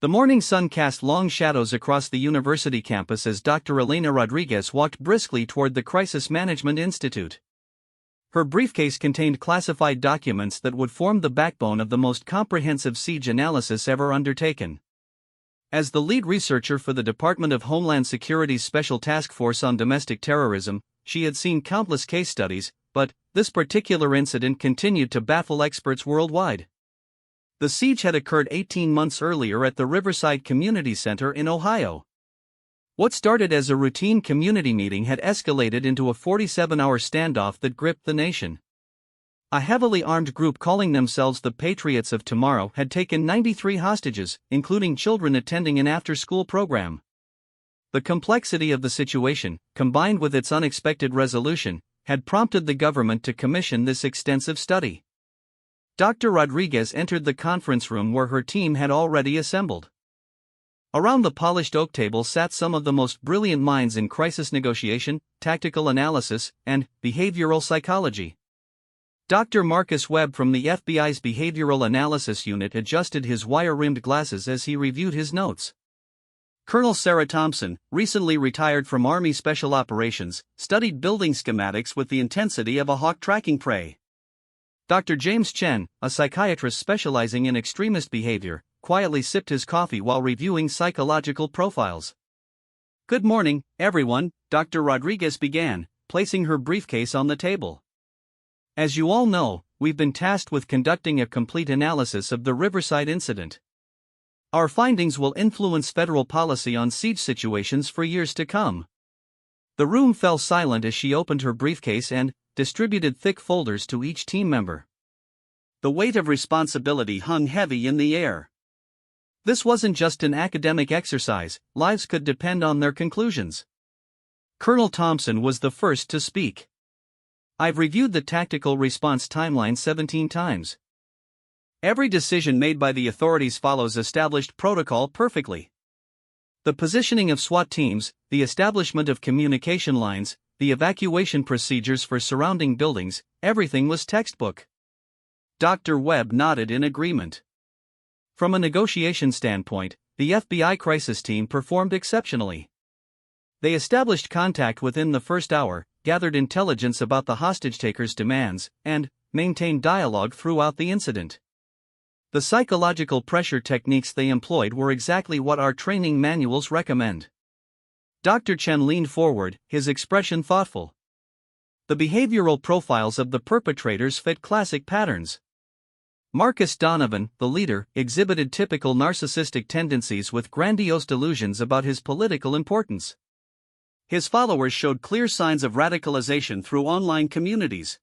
The morning sun cast long shadows across the university campus as Dr. Elena Rodriguez walked briskly toward the Crisis Management Institute. Her briefcase contained classified documents that would form the backbone of the most comprehensive siege analysis ever undertaken. As the lead researcher for the Department of Homeland Security's Special Task Force on Domestic Terrorism, she had seen countless case studies, but this particular incident continued to baffle experts worldwide. The siege had occurred 18 months earlier at the Riverside Community Center in Ohio. What started as a routine community meeting had escalated into a 47-hour standoff that gripped the nation. A heavily armed group calling themselves the Patriots of Tomorrow had taken 93 hostages, including children attending an after-school program. The complexity of the situation, combined with its unexpected resolution, had prompted the government to commission this extensive study. Dr. Rodriguez entered the conference room where her team had already assembled. Around the polished oak table sat some of the most brilliant minds in crisis negotiation, tactical analysis, and behavioral psychology. Dr. Marcus Webb from the FBI's Behavioral Analysis Unit adjusted his wire-rimmed glasses as he reviewed his notes. Colonel Sarah Thompson, recently retired from Army Special Operations, studied building schematics with the intensity of a hawk tracking prey. Dr. James Chen, a psychiatrist specializing in extremist behavior, quietly sipped his coffee while reviewing psychological profiles. "Good morning, everyone," Dr. Rodriguez began, placing her briefcase on the table. "As you all know, we've been tasked with conducting a complete analysis of the Riverside incident. Our findings will influence federal policy on siege situations for years to come." The room fell silent as she opened her briefcase and distributed thick folders to each team member. The weight of responsibility hung heavy in the air. This wasn't just an academic exercise, lives could depend on their conclusions. Colonel Thompson was the first to speak. "I've reviewed the tactical response timeline 17 times. Every decision made by the authorities follows established protocol perfectly. The positioning of SWAT teams, the establishment of communication lines, the evacuation procedures for surrounding buildings, everything was textbook." Dr. Webb nodded in agreement. From a negotiation standpoint, the FBI crisis team performed exceptionally. They established contact within the first hour, gathered intelligence about the hostage-takers' demands, and maintained dialogue throughout the incident. The psychological pressure techniques they employed were exactly what our training manuals recommend. Dr. Chen leaned forward, his expression thoughtful. The behavioral profiles of the perpetrators fit classic patterns. Marcus Donovan, the leader, exhibited typical narcissistic tendencies with grandiose delusions about his political importance. His followers showed clear signs of radicalization through online communities.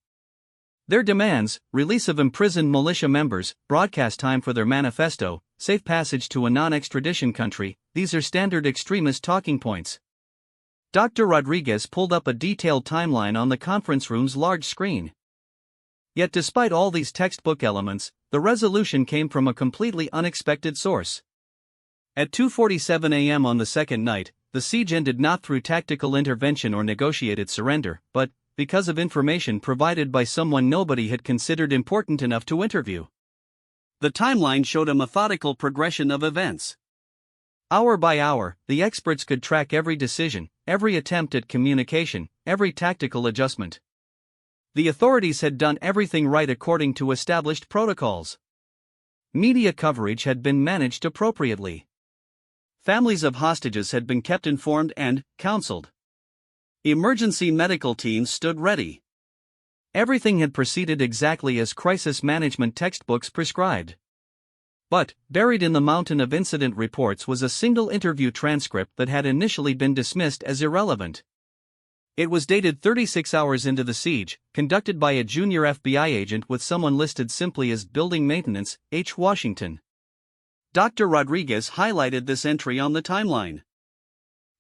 Their demands, release of imprisoned militia members, broadcast time for their manifesto, safe passage to a non-extradition country, these are standard extremist talking points. Dr. Rodriguez pulled up a detailed timeline on the conference room's large screen. Yet despite all these textbook elements, the resolution came from a completely unexpected source. At 2:47 a.m. on the second night, the siege ended not through tactical intervention or negotiated surrender, but because of information provided by someone nobody had considered important enough to interview. The timeline showed a methodical progression of events. Hour by hour, the experts could track every decision, every attempt at communication, every tactical adjustment. The authorities had done everything right according to established protocols. Media coverage had been managed appropriately. Families of hostages had been kept informed and counseled. Emergency medical teams stood ready. Everything had proceeded exactly as crisis management textbooks prescribed. But, buried in the mountain of incident reports was a single interview transcript that had initially been dismissed as irrelevant. It was dated 36 hours into the siege, conducted by a junior FBI agent with someone listed simply as Building Maintenance, H. Washington. Dr. Rodriguez highlighted this entry on the timeline.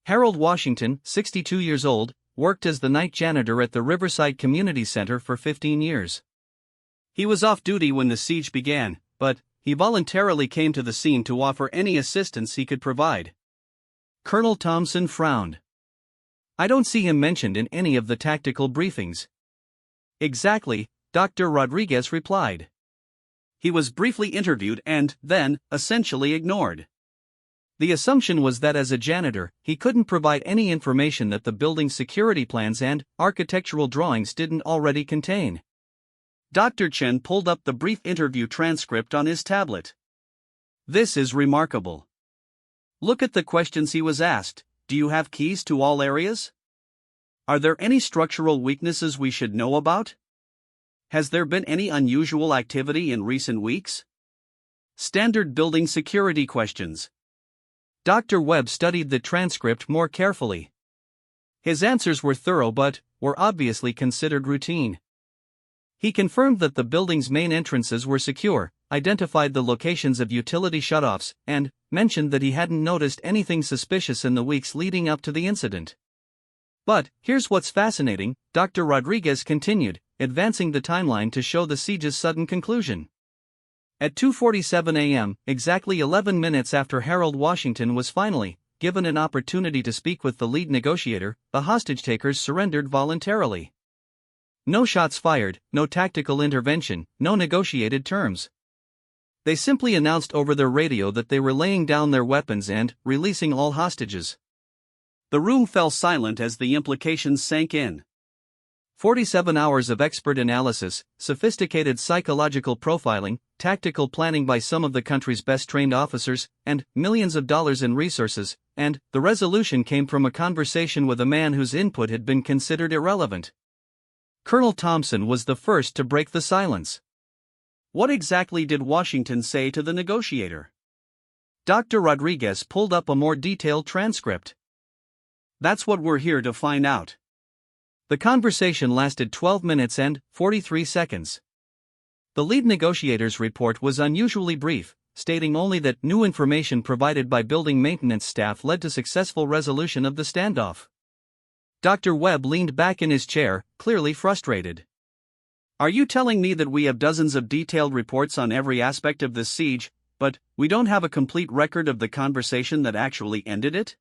Harold Washington, 62 years old, worked as the night janitor at the Riverside Community Center for 15 years. He was off duty when the siege began, but he voluntarily came to the scene to offer any assistance he could provide. Colonel Thompson frowned. "I don't see him mentioned in any of the tactical briefings." "Exactly," Dr. Rodriguez replied. "He was briefly interviewed and, then, essentially ignored. The assumption was that as a janitor, he couldn't provide any information that the building's security plans and architectural drawings didn't already contain. Dr. Chen pulled up the brief interview transcript on his tablet. This is remarkable. Look at the questions he was asked. Do you have keys to all areas? Are there any structural weaknesses we should know about? Has there been any unusual activity in recent weeks? Standard building security questions. Dr. Webb studied the transcript more carefully. His answers were thorough but were obviously considered routine. He confirmed that the building's main entrances were secure, identified the locations of utility shutoffs, and mentioned that he hadn't noticed anything suspicious in the weeks leading up to the incident. But here's what's fascinating, Dr. Rodriguez continued, advancing the timeline to show the siege's sudden conclusion. At 2:47 a.m., exactly 11 minutes after Harold Washington was finally given an opportunity to speak with the lead negotiator, the hostage-takers surrendered voluntarily. No shots fired, no tactical intervention, no negotiated terms. They simply announced over their radio that they were laying down their weapons and releasing all hostages. The room fell silent as the implications sank in. 47 hours of expert analysis, sophisticated psychological profiling, tactical planning by some of the country's best-trained officers, and millions of dollars in resources, and the resolution came from a conversation with a man whose input had been considered irrelevant. Colonel Thompson was the first to break the silence. What exactly did Washington say to the negotiator? Dr. Rodriguez pulled up a more detailed transcript. That's what we're here to find out. The conversation lasted 12 minutes and 43 seconds. The lead negotiator's report was unusually brief, stating only that new information provided by building maintenance staff led to successful resolution of the standoff. Dr. Webb leaned back in his chair, clearly frustrated. Are you telling me that we have dozens of detailed reports on every aspect of this siege, but we don't have a complete record of the conversation that actually ended it?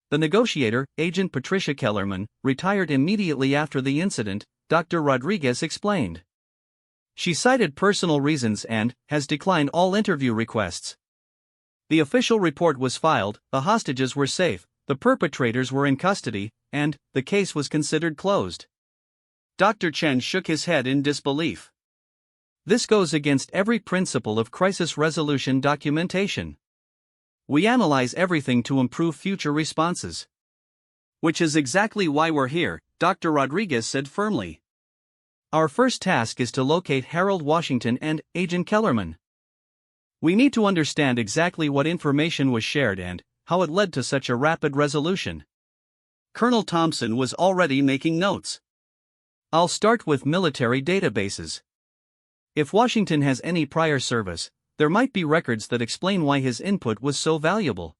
The negotiator, Agent Patricia Kellerman, retired immediately after the incident, Dr. Rodriguez explained. She cited personal reasons and has declined all interview requests. The official report was filed, the hostages were safe, the perpetrators were in custody, and the case was considered closed. Dr. Chen shook his head in disbelief. This goes against every principle of crisis resolution documentation. We analyze everything to improve future responses. Which is exactly why we're here, Dr. Rodriguez said firmly. Our first task is to locate Harold Washington and Agent Kellerman. We need to understand exactly what information was shared and how it led to such a rapid resolution. Colonel Thompson was already making notes. I'll start with military databases. If Washington has any prior service, there might be records that explain why his input was so valuable.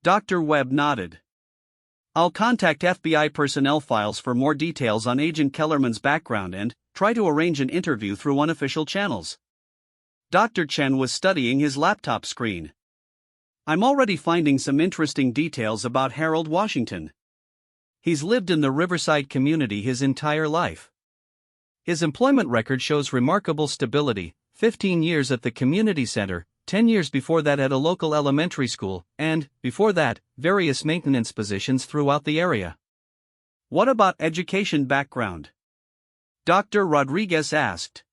Dr. Webb nodded. I'll contact FBI personnel files for more details on Agent Kellerman's background and try to arrange an interview through unofficial channels. Dr. Chen was studying his laptop screen. I'm already finding some interesting details about Harold Washington. He's lived in the Riverside community his entire life. His employment record shows remarkable stability, 15 years at the community center, 10 years before that at a local elementary school, and, before that, various maintenance positions throughout the area. What about education background? Dr. Rodriguez asked.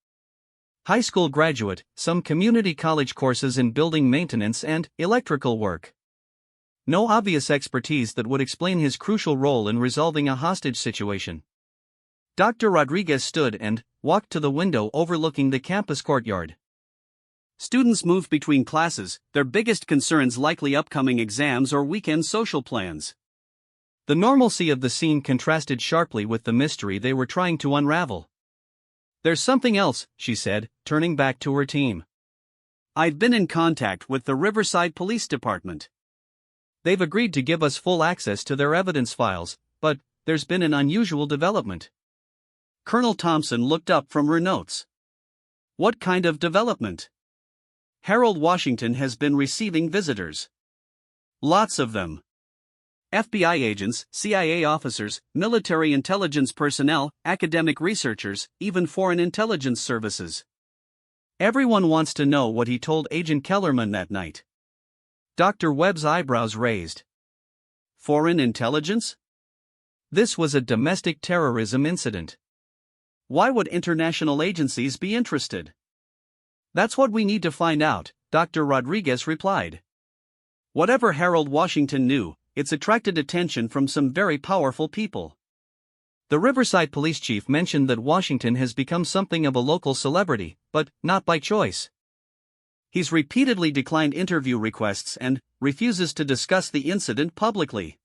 High school graduate, some community college courses in building maintenance and electrical work. No obvious expertise that would explain his crucial role in resolving a hostage situation. Dr. Rodriguez stood and walked to the window overlooking the campus courtyard. Students move between classes, their biggest concerns likely upcoming exams or weekend social plans. The normalcy of the scene contrasted sharply with the mystery they were trying to unravel. There's something else, she said, turning back to her team. I've been in contact with the Riverside Police Department. They've agreed to give us full access to their evidence files, but there's been an unusual development. Colonel Thompson looked up from her notes. What kind of development? Harold Washington has been receiving visitors. Lots of them. FBI agents, CIA officers, military intelligence personnel, academic researchers, even foreign intelligence services. Everyone wants to know what he told Agent Kellerman that night. Dr. Webb's eyebrows raised. Foreign intelligence? This was a domestic terrorism incident. Why would international agencies be interested? That's what we need to find out, Dr. Rodriguez replied. Whatever Harold Washington knew, it's attracted attention from some very powerful people. The Riverside police chief mentioned that Washington has become something of a local celebrity, but not by choice. He's repeatedly declined interview requests and refuses to discuss the incident publicly.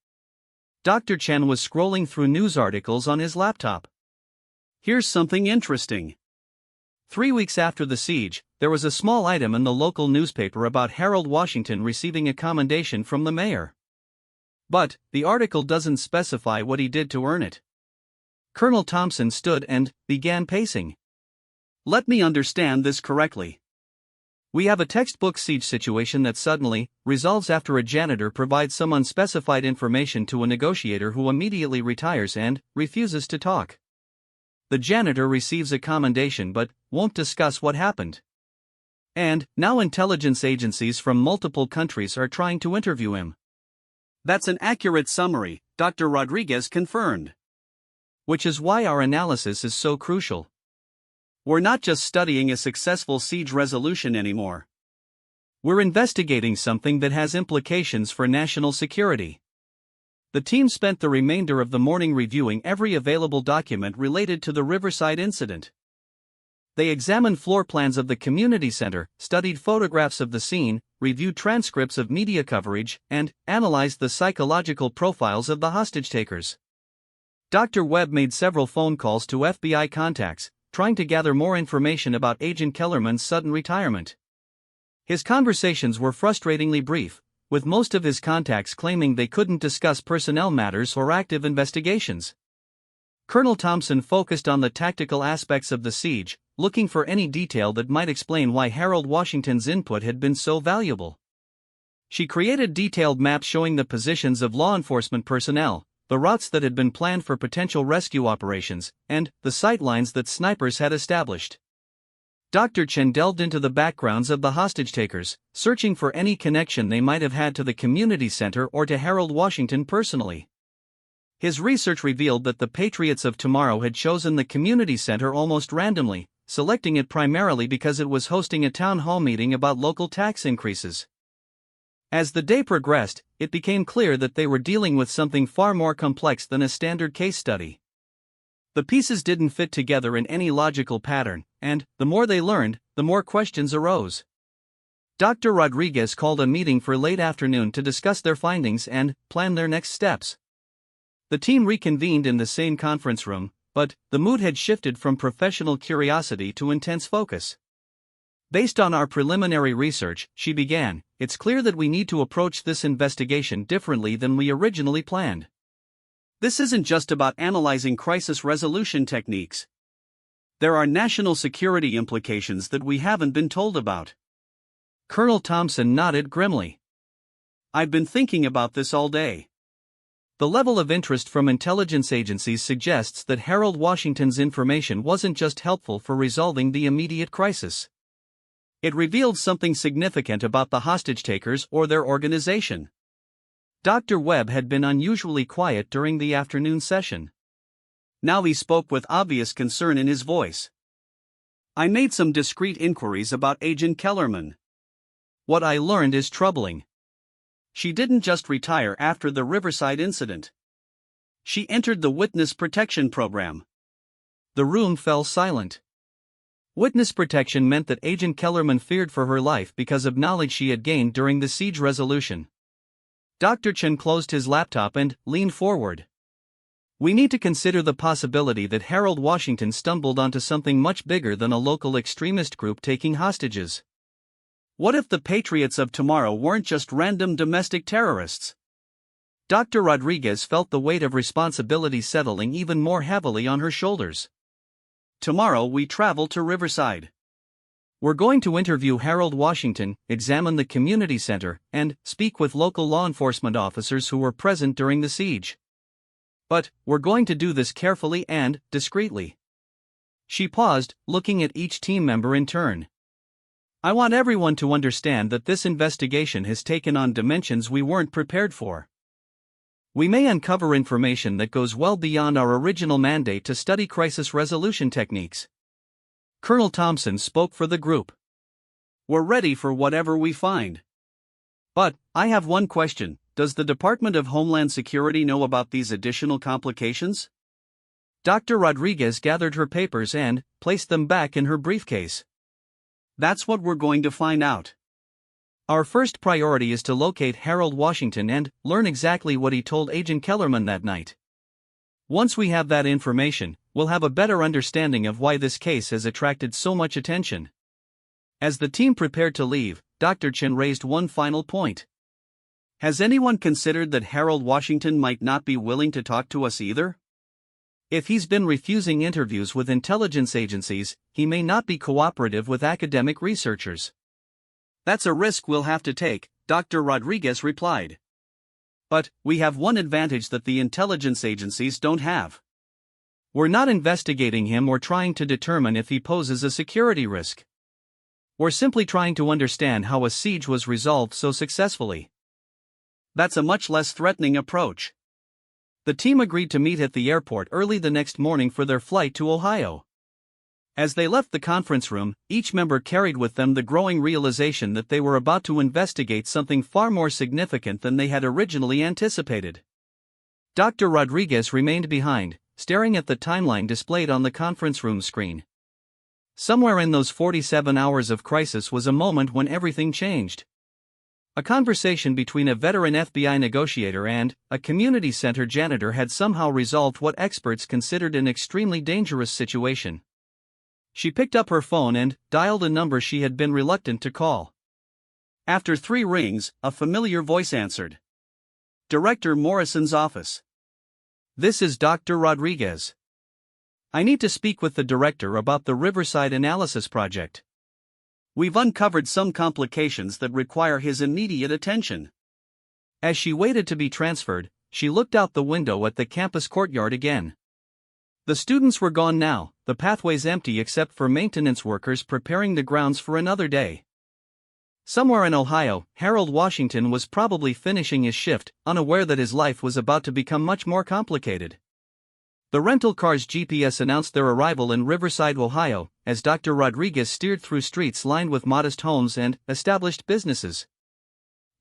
Dr. Chen was scrolling through news articles on his laptop. Here's something interesting. 3 weeks after the siege, there was a small item in the local newspaper about Harold Washington receiving a commendation from the mayor. But the article doesn't specify what he did to earn it. Colonel Thompson stood and began pacing. Let me understand this correctly. We have a textbook siege situation that suddenly resolves after a janitor provides some unspecified information to a negotiator who immediately retires and refuses to talk. The janitor receives a commendation but won't discuss what happened. And now intelligence agencies from multiple countries are trying to interview him. That's an accurate summary, Dr. Rodriguez confirmed. Which is why our analysis is so crucial. We're not just studying a successful siege resolution anymore. We're investigating something that has implications for national security. The team spent the remainder of the morning reviewing every available document related to the Riverside incident. They examined floor plans of the community center, studied photographs of the scene, reviewed transcripts of media coverage, and analyzed the psychological profiles of the hostage-takers. Dr. Webb made several phone calls to FBI contacts, trying to gather more information about Agent Kellerman's sudden retirement. His conversations were frustratingly brief, with most of his contacts claiming they couldn't discuss personnel matters or active investigations. Colonel Thompson focused on the tactical aspects of the siege, looking for any detail that might explain why Harold Washington's input had been so valuable. She created detailed maps showing the positions of law enforcement personnel, the routes that had been planned for potential rescue operations, and the sightlines that snipers had established. Dr. Chen delved into the backgrounds of the hostage-takers, searching for any connection they might have had to the community center or to Harold Washington personally. His research revealed that the Patriots of Tomorrow had chosen the community center almost randomly, selecting it primarily because it was hosting a town hall meeting about local tax increases. As the day progressed, it became clear that they were dealing with something far more complex than a standard case study. The pieces didn't fit together in any logical pattern, and the more they learned, the more questions arose. Dr. Rodriguez called a meeting for late afternoon to discuss their findings and plan their next steps. The team reconvened in the same conference room, but the mood had shifted from professional curiosity to intense focus. Based on our preliminary research, she began, it's clear that we need to approach this investigation differently than we originally planned. This isn't just about analyzing crisis resolution techniques. There are national security implications that we haven't been told about. Colonel Thompson nodded grimly. I've been thinking about this all day. The level of interest from intelligence agencies suggests that Harold Washington's information wasn't just helpful for resolving the immediate crisis. It revealed something significant about the hostage-takers or their organization. Dr. Webb had been unusually quiet during the afternoon session. Now he spoke with obvious concern in his voice. I made some discreet inquiries about Agent Kellerman. What I learned is troubling. She didn't just retire after the Riverside incident. She entered the Witness Protection Program. The room fell silent. Witness protection meant that Agent Kellerman feared for her life because of knowledge she had gained during the siege resolution. Dr. Chen closed his laptop and leaned forward. We need to consider the possibility that Harold Washington stumbled onto something much bigger than a local extremist group taking hostages. What if the Patriots of Tomorrow weren't just random domestic terrorists? Dr. Rodriguez felt the weight of responsibility settling even more heavily on her shoulders. Tomorrow we travel to Riverside. We're going to interview Harold Washington, examine the community center, and speak with local law enforcement officers who were present during the siege. But we're going to do this carefully and discreetly. She paused, looking at each team member in turn. I want everyone to understand that this investigation has taken on dimensions we weren't prepared for. We may uncover information that goes well beyond our original mandate to study crisis resolution techniques. Colonel Thompson spoke for the group. We're ready for whatever we find. But, I have one question: does the Department of Homeland Security know about these additional complications? Dr. Rodriguez gathered her papers and placed them back in her briefcase. That's what we're going to find out. Our first priority is to locate Harold Washington and learn exactly what he told Agent Kellerman that night. Once we have that information, we'll have a better understanding of why this case has attracted so much attention. As the team prepared to leave, Dr. Chen raised one final point. Has anyone considered that Harold Washington might not be willing to talk to us either? If he's been refusing interviews with intelligence agencies, he may not be cooperative with academic researchers. That's a risk we'll have to take, Dr. Rodriguez replied. But, we have one advantage that the intelligence agencies don't have. We're not investigating him or trying to determine if he poses a security risk. We're simply trying to understand how a siege was resolved so successfully. That's a much less threatening approach. The team agreed to meet at the airport early the next morning for their flight to Ohio. As they left the conference room, each member carried with them the growing realization that they were about to investigate something far more significant than they had originally anticipated. Dr. Rodriguez remained behind, staring at the timeline displayed on the conference room screen. Somewhere in those 47 hours of crisis was a moment when everything changed. A conversation between a veteran FBI negotiator and a community center janitor had somehow resolved what experts considered an extremely dangerous situation. She picked up her phone and dialed a number she had been reluctant to call. After 3 rings, a familiar voice answered. Director Morrison's office. This is Dr. Rodriguez. I need to speak with the director about the Riverside Analysis Project. We've uncovered some complications that require his immediate attention. As she waited to be transferred, she looked out the window at the campus courtyard again. The students were gone now, the pathways empty except for maintenance workers preparing the grounds for another day. Somewhere in Ohio, Harold Washington was probably finishing his shift, unaware that his life was about to become much more complicated. The rental car's GPS announced their arrival in Riverside, Ohio, as Dr. Rodriguez steered through streets lined with modest homes and established businesses.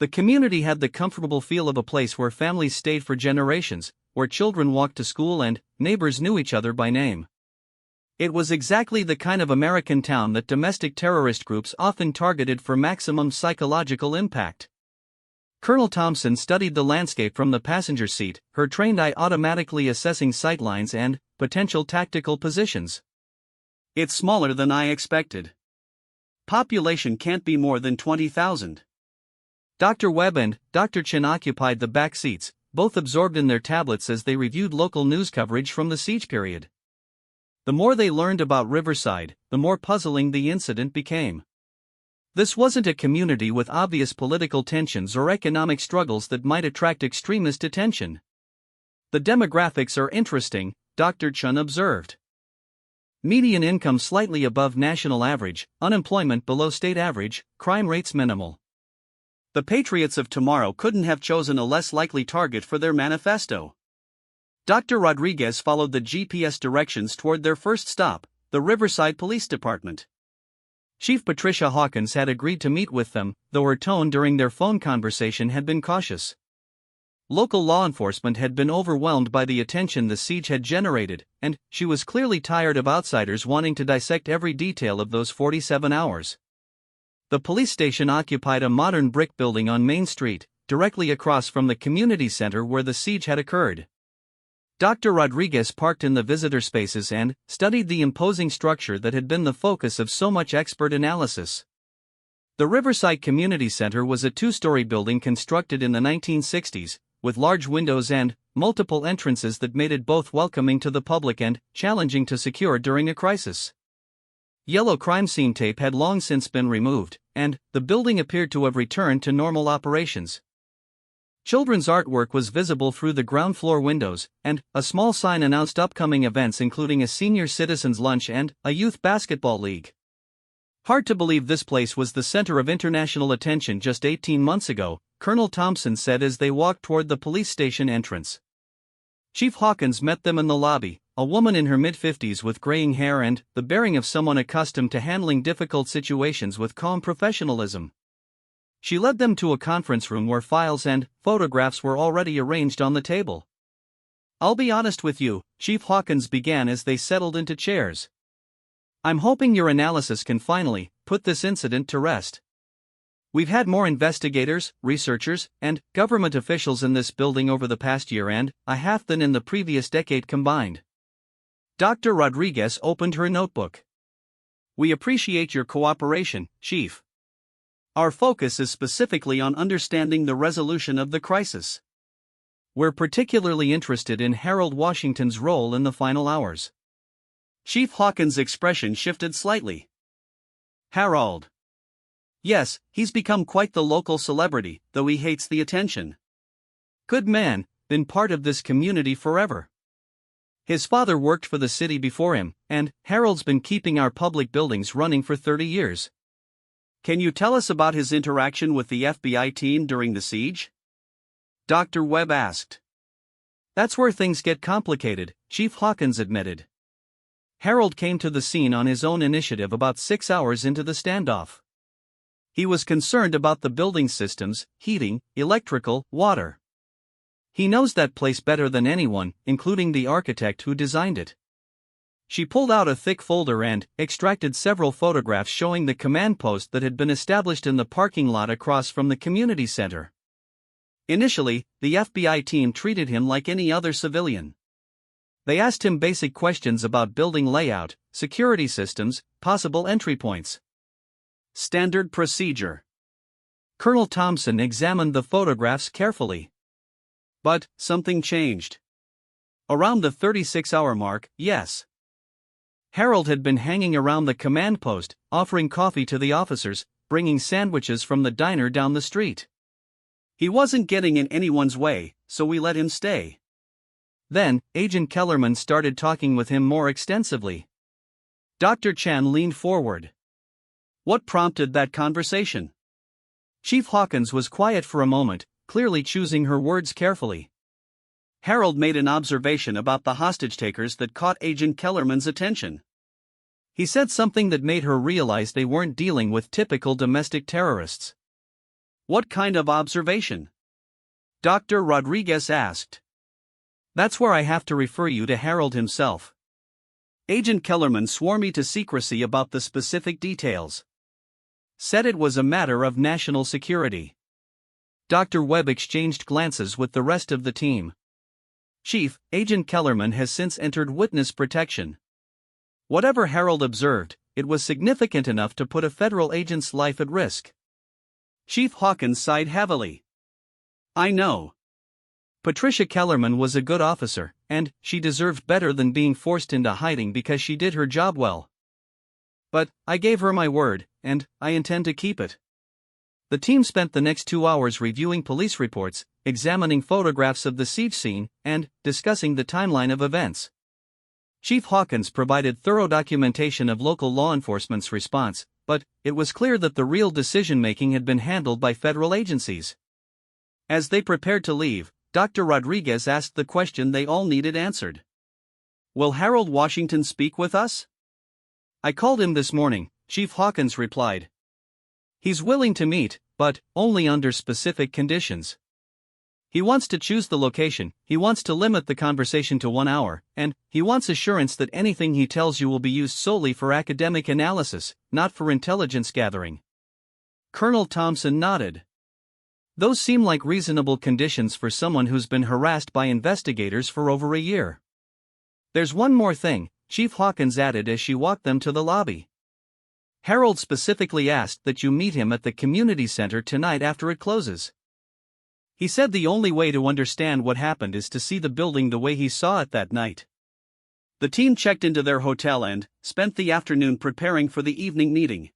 The community had the comfortable feel of a place where families stayed for generations, where children walked to school and neighbors knew each other by name. It was exactly the kind of American town that domestic terrorist groups often targeted for maximum psychological impact. Colonel Thompson studied the landscape from the passenger seat, her trained eye automatically assessing sightlines and potential tactical positions. It's smaller than I expected. Population can't be more than 20,000. Dr. Webb and Dr. Chen occupied the back seats, both absorbed in their tablets as they reviewed local news coverage from the siege period. The more they learned about Riverside, the more puzzling the incident became. This wasn't a community with obvious political tensions or economic struggles that might attract extremist attention. The demographics are interesting, Dr. Chen observed. Median income slightly above national average, unemployment below state average, crime rates minimal. The Patriots of tomorrow couldn't have chosen a less likely target for their manifesto. Dr. Rodriguez followed the GPS directions toward their first stop, the Riverside Police Department. Chief Patricia Hawkins had agreed to meet with them, though her tone during their phone conversation had been cautious. Local law enforcement had been overwhelmed by the attention the siege had generated, and she was clearly tired of outsiders wanting to dissect every detail of those 47 hours. The police station occupied a modern brick building on Main Street, directly across from the community center where the siege had occurred. Dr. Rodriguez parked in the visitor spaces and studied the imposing structure that had been the focus of so much expert analysis. The Riverside Community Center was a 2-story building constructed in the 1960s, with large windows and multiple entrances that made it both welcoming to the public and challenging to secure during a crisis. Yellow crime scene tape had long since been removed, and the building appeared to have returned to normal operations. Children's artwork was visible through the ground floor windows, and a small sign announced upcoming events including a senior citizens lunch and a youth basketball league. Hard to believe this place was the center of international attention just 18 months ago, Colonel Thompson said as they walked toward the police station entrance. Chief Hawkins met them in the lobby, a woman in her mid-50s with graying hair and the bearing of someone accustomed to handling difficult situations with calm professionalism. She led them to a conference room where files and photographs were already arranged on the table. "I'll be honest with you," Chief Hawkins began as they settled into chairs. "I'm hoping your analysis can finally put this incident to rest. We've had more investigators, researchers, and government officials in this building over the past year and a half than in the previous decade combined." Dr. Rodriguez opened her notebook. "We appreciate your cooperation, Chief. Our focus is specifically on understanding the resolution of the crisis. We're particularly interested in Harold Washington's role in the final hours." Chief Hawkins' expression shifted slightly. "Harold. Yes, he's become quite the local celebrity, though he hates the attention. Good man, been part of this community forever. His father worked for the city before him, and Harold's been keeping our public buildings running for 30 years. Can you tell us about his interaction with the FBI team during the siege?" Dr. Webb asked. "That's where things get complicated," Chief Hawkins admitted. "Harold came to the scene on his own initiative about 6 hours into the standoff. He was concerned about the building systems, heating, electrical, water. He knows that place better than anyone, including the architect who designed it." She pulled out a thick folder and extracted several photographs showing the command post that had been established in the parking lot across from the community center. Initially, the FBI team treated him like any other civilian. They asked him basic questions about building layout, security systems, possible entry points. Standard procedure. Colonel Thompson examined the photographs carefully. But something changed. Around the 36-hour mark, yes. Harold had been hanging around the command post, offering coffee to the officers, bringing sandwiches from the diner down the street. He wasn't getting in anyone's way, so we let him stay. Then, Agent Kellerman started talking with him more extensively. Dr. Chan leaned forward. "What prompted that conversation?" Chief Hawkins was quiet for a moment, clearly choosing her words carefully. "Harold made an observation about the hostage-takers that caught Agent Kellerman's attention. He said something that made her realize they weren't dealing with typical domestic terrorists." "What kind of observation?" Dr. Rodriguez asked. "That's where I have to refer you to Harold himself. Agent Kellerman swore me to secrecy about the specific details. Said it was a matter of national security." Dr. Webb exchanged glances with the rest of the team. "Chief, Agent Kellerman has since entered witness protection. Whatever Harold observed, it was significant enough to put a federal agent's life at risk." Chief Hawkins sighed heavily. "I know. Patricia Kellerman was a good officer, and she deserved better than being forced into hiding because she did her job well. But I gave her my word, and I intend to keep it." The team spent the next 2 hours reviewing police reports, examining photographs of the siege scene, and discussing the timeline of events. Chief Hawkins provided thorough documentation of local law enforcement's response, but it was clear that the real decision-making had been handled by federal agencies. As they prepared to leave, Dr. Rodriguez asked the question they all needed answered. "Will Harold Washington speak with us?" "I called him this morning," Chief Hawkins replied. "He's willing to meet, but only under specific conditions. He wants to choose the location, he wants to limit the conversation to 1 hour, and he wants assurance that anything he tells you will be used solely for academic analysis, not for intelligence gathering." Colonel Thompson nodded. "Those seem like reasonable conditions for someone who's been harassed by investigators for over a year. There's one more thing," Chief Hawkins added as she walked them to the lobby. "Harold specifically asked that you meet him at the community center tonight after it closes. He said the only way to understand what happened is to see the building the way he saw it that night." The team checked into their hotel and spent the afternoon preparing for the evening meeting.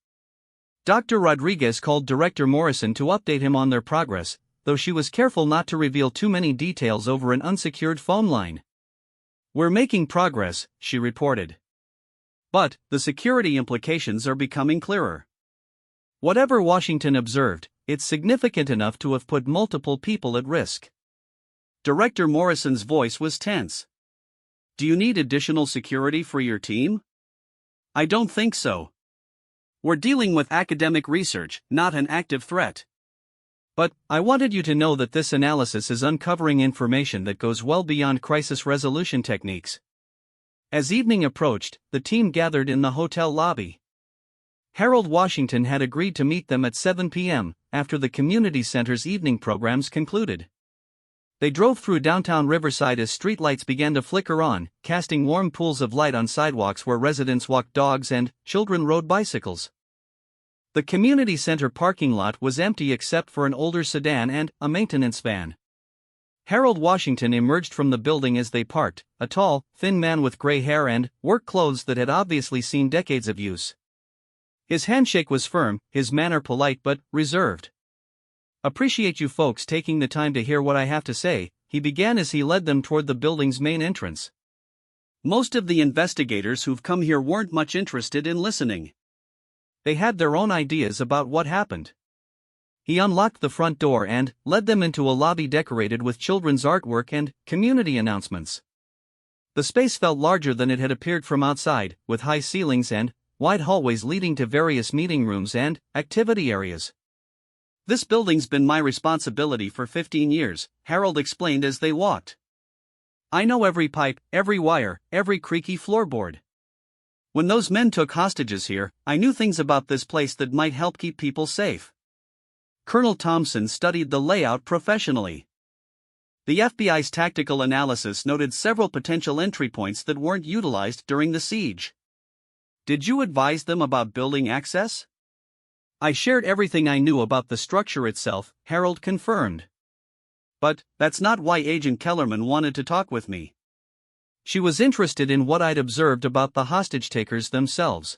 Dr. Rodriguez called Director Morrison to update him on their progress, though she was careful not to reveal too many details over an unsecured phone line. "We're making progress," she reported. But the security implications are becoming clearer. Whatever Washington observed, it's significant enough to have put multiple people at risk. Director Morrison's voice was tense. Do you need additional security for your team? I don't think so. We're dealing with academic research, not an active threat. But I wanted you to know that this analysis is uncovering information that goes well beyond crisis resolution techniques. As evening approached, the team gathered in the hotel lobby. Harold Washington had agreed to meet them at 7 p.m., after the community center's evening programs concluded. They drove through downtown Riverside as streetlights began to flicker on, casting warm pools of light on sidewalks where residents walked dogs and children rode bicycles. The community center parking lot was empty except for an older sedan and a maintenance van. Harold Washington emerged from the building as they parked, a tall, thin man with gray hair and work clothes that had obviously seen decades of use. His handshake was firm, his manner polite but reserved. Appreciate you folks taking the time to hear what I have to say, he began as he led them toward the building's main entrance. Most of the investigators who've come here weren't much interested in listening. They had their own ideas about what happened. He unlocked the front door and led them into a lobby decorated with children's artwork and community announcements. The space felt larger than it had appeared from outside, with high ceilings and wide hallways leading to various meeting rooms and activity areas. This building's been my responsibility for 15 years, Harold explained as they walked. I know every pipe, every wire, every creaky floorboard. When those men took hostages here, I knew things about this place that might help keep people safe. Colonel Thompson studied the layout professionally. The FBI's tactical analysis noted several potential entry points that weren't utilized during the siege. Did you advise them about building access? I shared everything I knew about the structure itself, Harold confirmed. But that's not why Agent Kellerman wanted to talk with me. She was interested in what I'd observed about the hostage-takers themselves.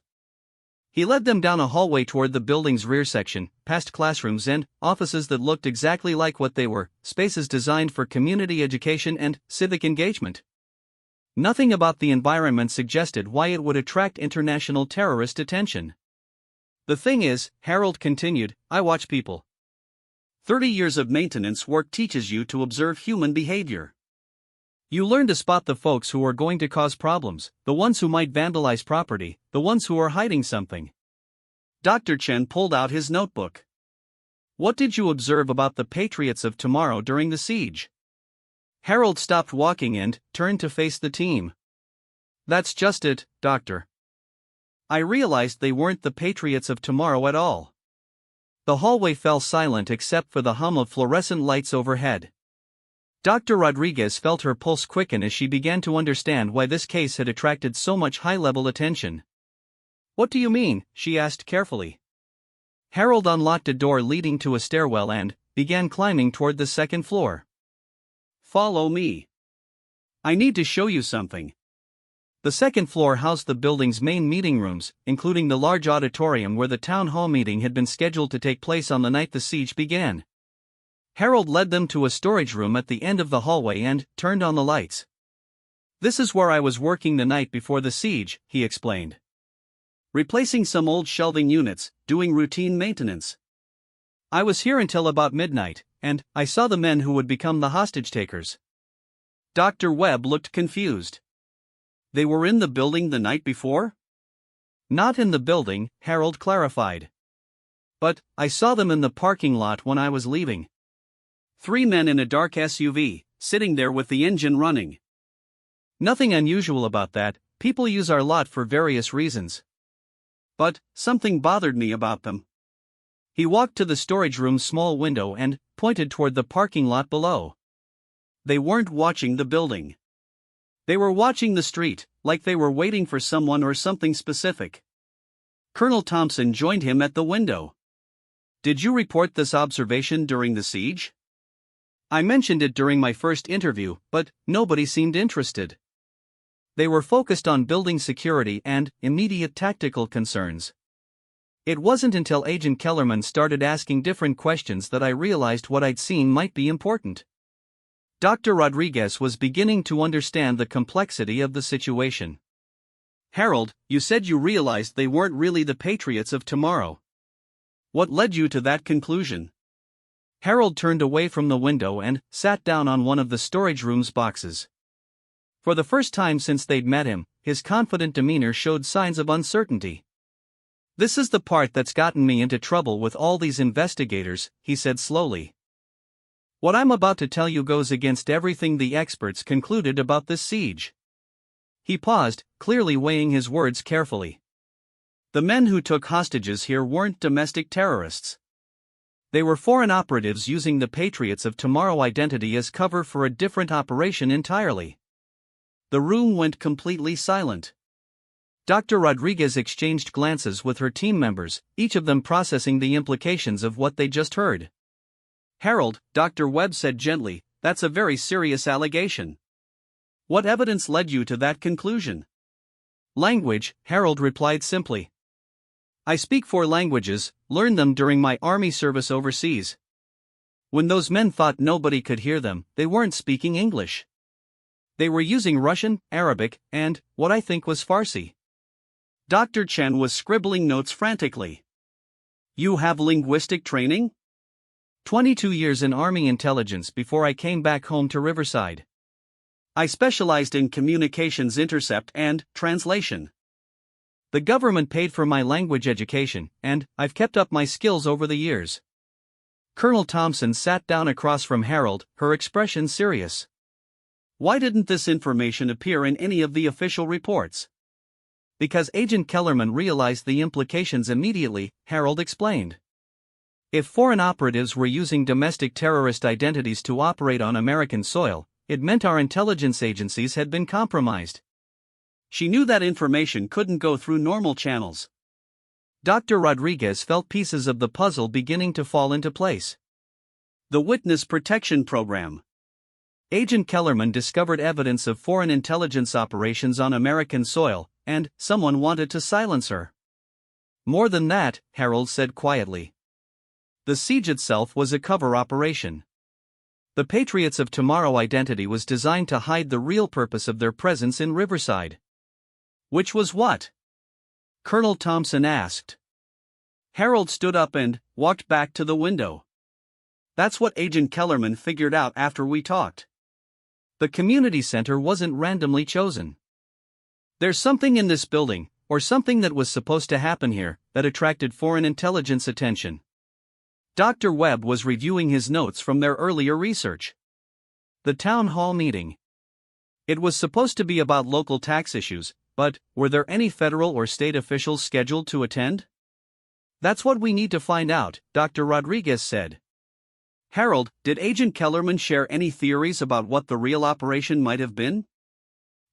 He led them down a hallway toward the building's rear section, past classrooms and offices that looked exactly like what they were, spaces designed for community education and civic engagement. Nothing about the environment suggested why it would attract international terrorist attention. The thing is, Harold continued, I watch people. 30 years of maintenance work teaches you to observe human behavior. You learn to spot the folks who are going to cause problems, the ones who might vandalize property, the ones who are hiding something. Dr. Chen pulled out his notebook. What did you observe about the patriots of tomorrow during the siege? Harold stopped walking and turned to face the team. That's just it, Doctor. I realized they weren't the patriots of tomorrow at all. The hallway fell silent except for the hum of fluorescent lights overhead. Dr. Rodriguez felt her pulse quicken as she began to understand why this case had attracted so much high-level attention. What do you mean? She asked carefully. Harold unlocked a door leading to a stairwell and began climbing toward the second floor. Follow me. I need to show you something. The second floor housed the building's main meeting rooms, including the large auditorium where the town hall meeting had been scheduled to take place on the night the siege began. Harold led them to a storage room at the end of the hallway and turned on the lights. This is where I was working the night before the siege, he explained. Replacing some old shelving units, doing routine maintenance. I was here until about midnight, and I saw the men who would become the hostage-takers. Dr. Webb looked confused. They were in the building the night before? Not in the building, Harold clarified. But I saw them in the parking lot when I was leaving. 3 men in a dark SUV, sitting there with the engine running. Nothing unusual about that, people use our lot for various reasons. But something bothered me about them. He walked to the storage room's small window and pointed toward the parking lot below. They weren't watching the building. They were watching the street, like they were waiting for someone or something specific. Colonel Thompson joined him at the window. Did you report this observation during the siege? I mentioned it during my first interview, but nobody seemed interested. They were focused on building security and immediate tactical concerns. It wasn't until Agent Kellerman started asking different questions that I realized what I'd seen might be important. Dr. Rodriguez was beginning to understand the complexity of the situation. Harold, you said you realized they weren't really the patriots of tomorrow. What led you to that conclusion? Harold turned away from the window and sat down on one of the storage room's boxes. For the first time since they'd met him, his confident demeanor showed signs of uncertainty. This is the part that's gotten me into trouble with all these investigators, he said slowly. What I'm about to tell you goes against everything the experts concluded about this siege. He paused, clearly weighing his words carefully. The men who took hostages here weren't domestic terrorists. They were foreign operatives using the Patriots of Tomorrow identity as cover for a different operation entirely. The room went completely silent. Dr. Rodriguez exchanged glances with her team members, each of them processing the implications of what they just heard. Harold, Dr. Webb said gently, that's a very serious allegation. What evidence led you to that conclusion? Language, Harold replied simply. I speak 4 languages, learned them during my army service overseas. When those men thought nobody could hear them, they weren't speaking English. They were using Russian, Arabic, and, what I think was Farsi. Dr. Chen was scribbling notes frantically. You have linguistic training? 22 years in Army intelligence before I came back home to Riverside. I specialized in communications intercept and translation. The government paid for my language education, and I've kept up my skills over the years. Colonel Thompson sat down across from Harold, her expression serious. Why didn't this information appear in any of the official reports? Because Agent Kellerman realized the implications immediately, Harold explained. If foreign operatives were using domestic terrorist identities to operate on American soil, it meant our intelligence agencies had been compromised. She knew that information couldn't go through normal channels. Dr. Rodriguez felt pieces of the puzzle beginning to fall into place. The Witness Protection Program. Agent Kellerman discovered evidence of foreign intelligence operations on American soil, and someone wanted to silence her. More than that, Harold said quietly. The siege itself was a cover operation. The Patriots of Tomorrow identity was designed to hide the real purpose of their presence in Riverside. Which was what? Colonel Thompson asked. Harold stood up and walked back to the window. That's what Agent Kellerman figured out after we talked. The community center wasn't randomly chosen. There's something in this building, or something that was supposed to happen here, that attracted foreign intelligence attention. Dr. Webb was reviewing his notes from their earlier research. The town hall meeting. It was supposed to be about local tax issues, but were there any federal or state officials scheduled to attend? That's what we need to find out, Dr. Rodriguez said. Harold, did Agent Kellerman share any theories about what the real operation might have been?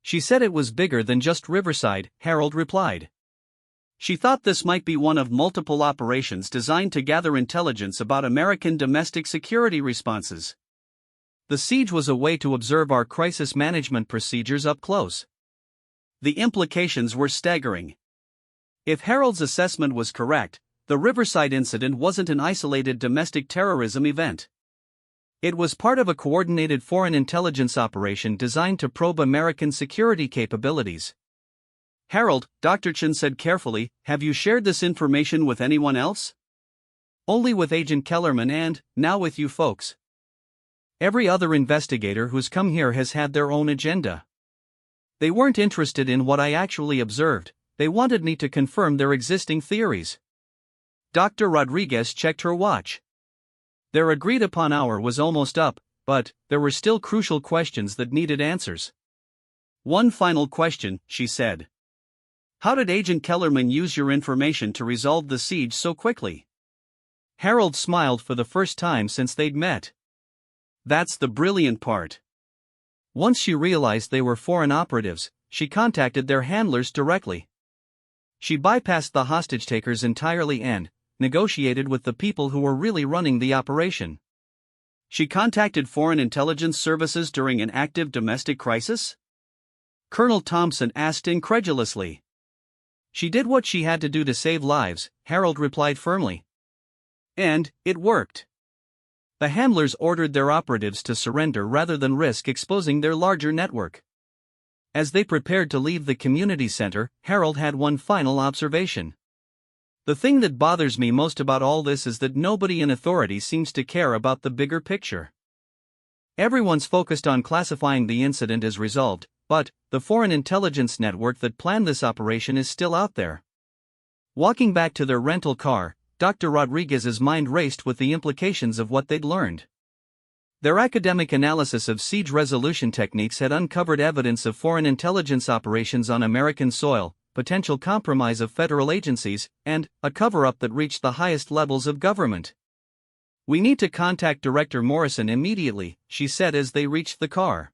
She said it was bigger than just Riverside, Harold replied. She thought this might be one of multiple operations designed to gather intelligence about American domestic security responses. The siege was a way to observe our crisis management procedures up close. The implications were staggering. If Harold's assessment was correct, the Riverside incident wasn't an isolated domestic terrorism event. It was part of a coordinated foreign intelligence operation designed to probe American security capabilities. Harold, Dr. Chen said carefully, have you shared this information with anyone else? Only with Agent Kellerman and, now with you folks. Every other investigator who's come here has had their own agenda. They weren't interested in what I actually observed, they wanted me to confirm their existing theories. Dr. Rodriguez checked her watch. Their agreed-upon hour was almost up, but there were still crucial questions that needed answers. One final question, she said. How did Agent Kellerman use your information to resolve the siege so quickly? Harold smiled for the first time since they'd met. That's the brilliant part. Once she realized they were foreign operatives, she contacted their handlers directly. She bypassed the hostage-takers entirely and negotiated with the people who were really running the operation. She contacted foreign intelligence services during an active domestic crisis? Colonel Thompson asked incredulously. She did what she had to do to save lives, Harold replied firmly. And it worked. The handlers ordered their operatives to surrender rather than risk exposing their larger network. As they prepared to leave the community center, Harold had one final observation. The thing that bothers me most about all this is that nobody in authority seems to care about the bigger picture. Everyone's focused on classifying the incident as resolved, but the foreign intelligence network that planned this operation is still out there. Walking back to their rental car, Dr. Rodriguez's mind raced with the implications of what they'd learned. Their academic analysis of siege resolution techniques had uncovered evidence of foreign intelligence operations on American soil, potential compromise of federal agencies, and a cover-up that reached the highest levels of government. "We need to contact Director Morrison immediately," she said as they reached the car.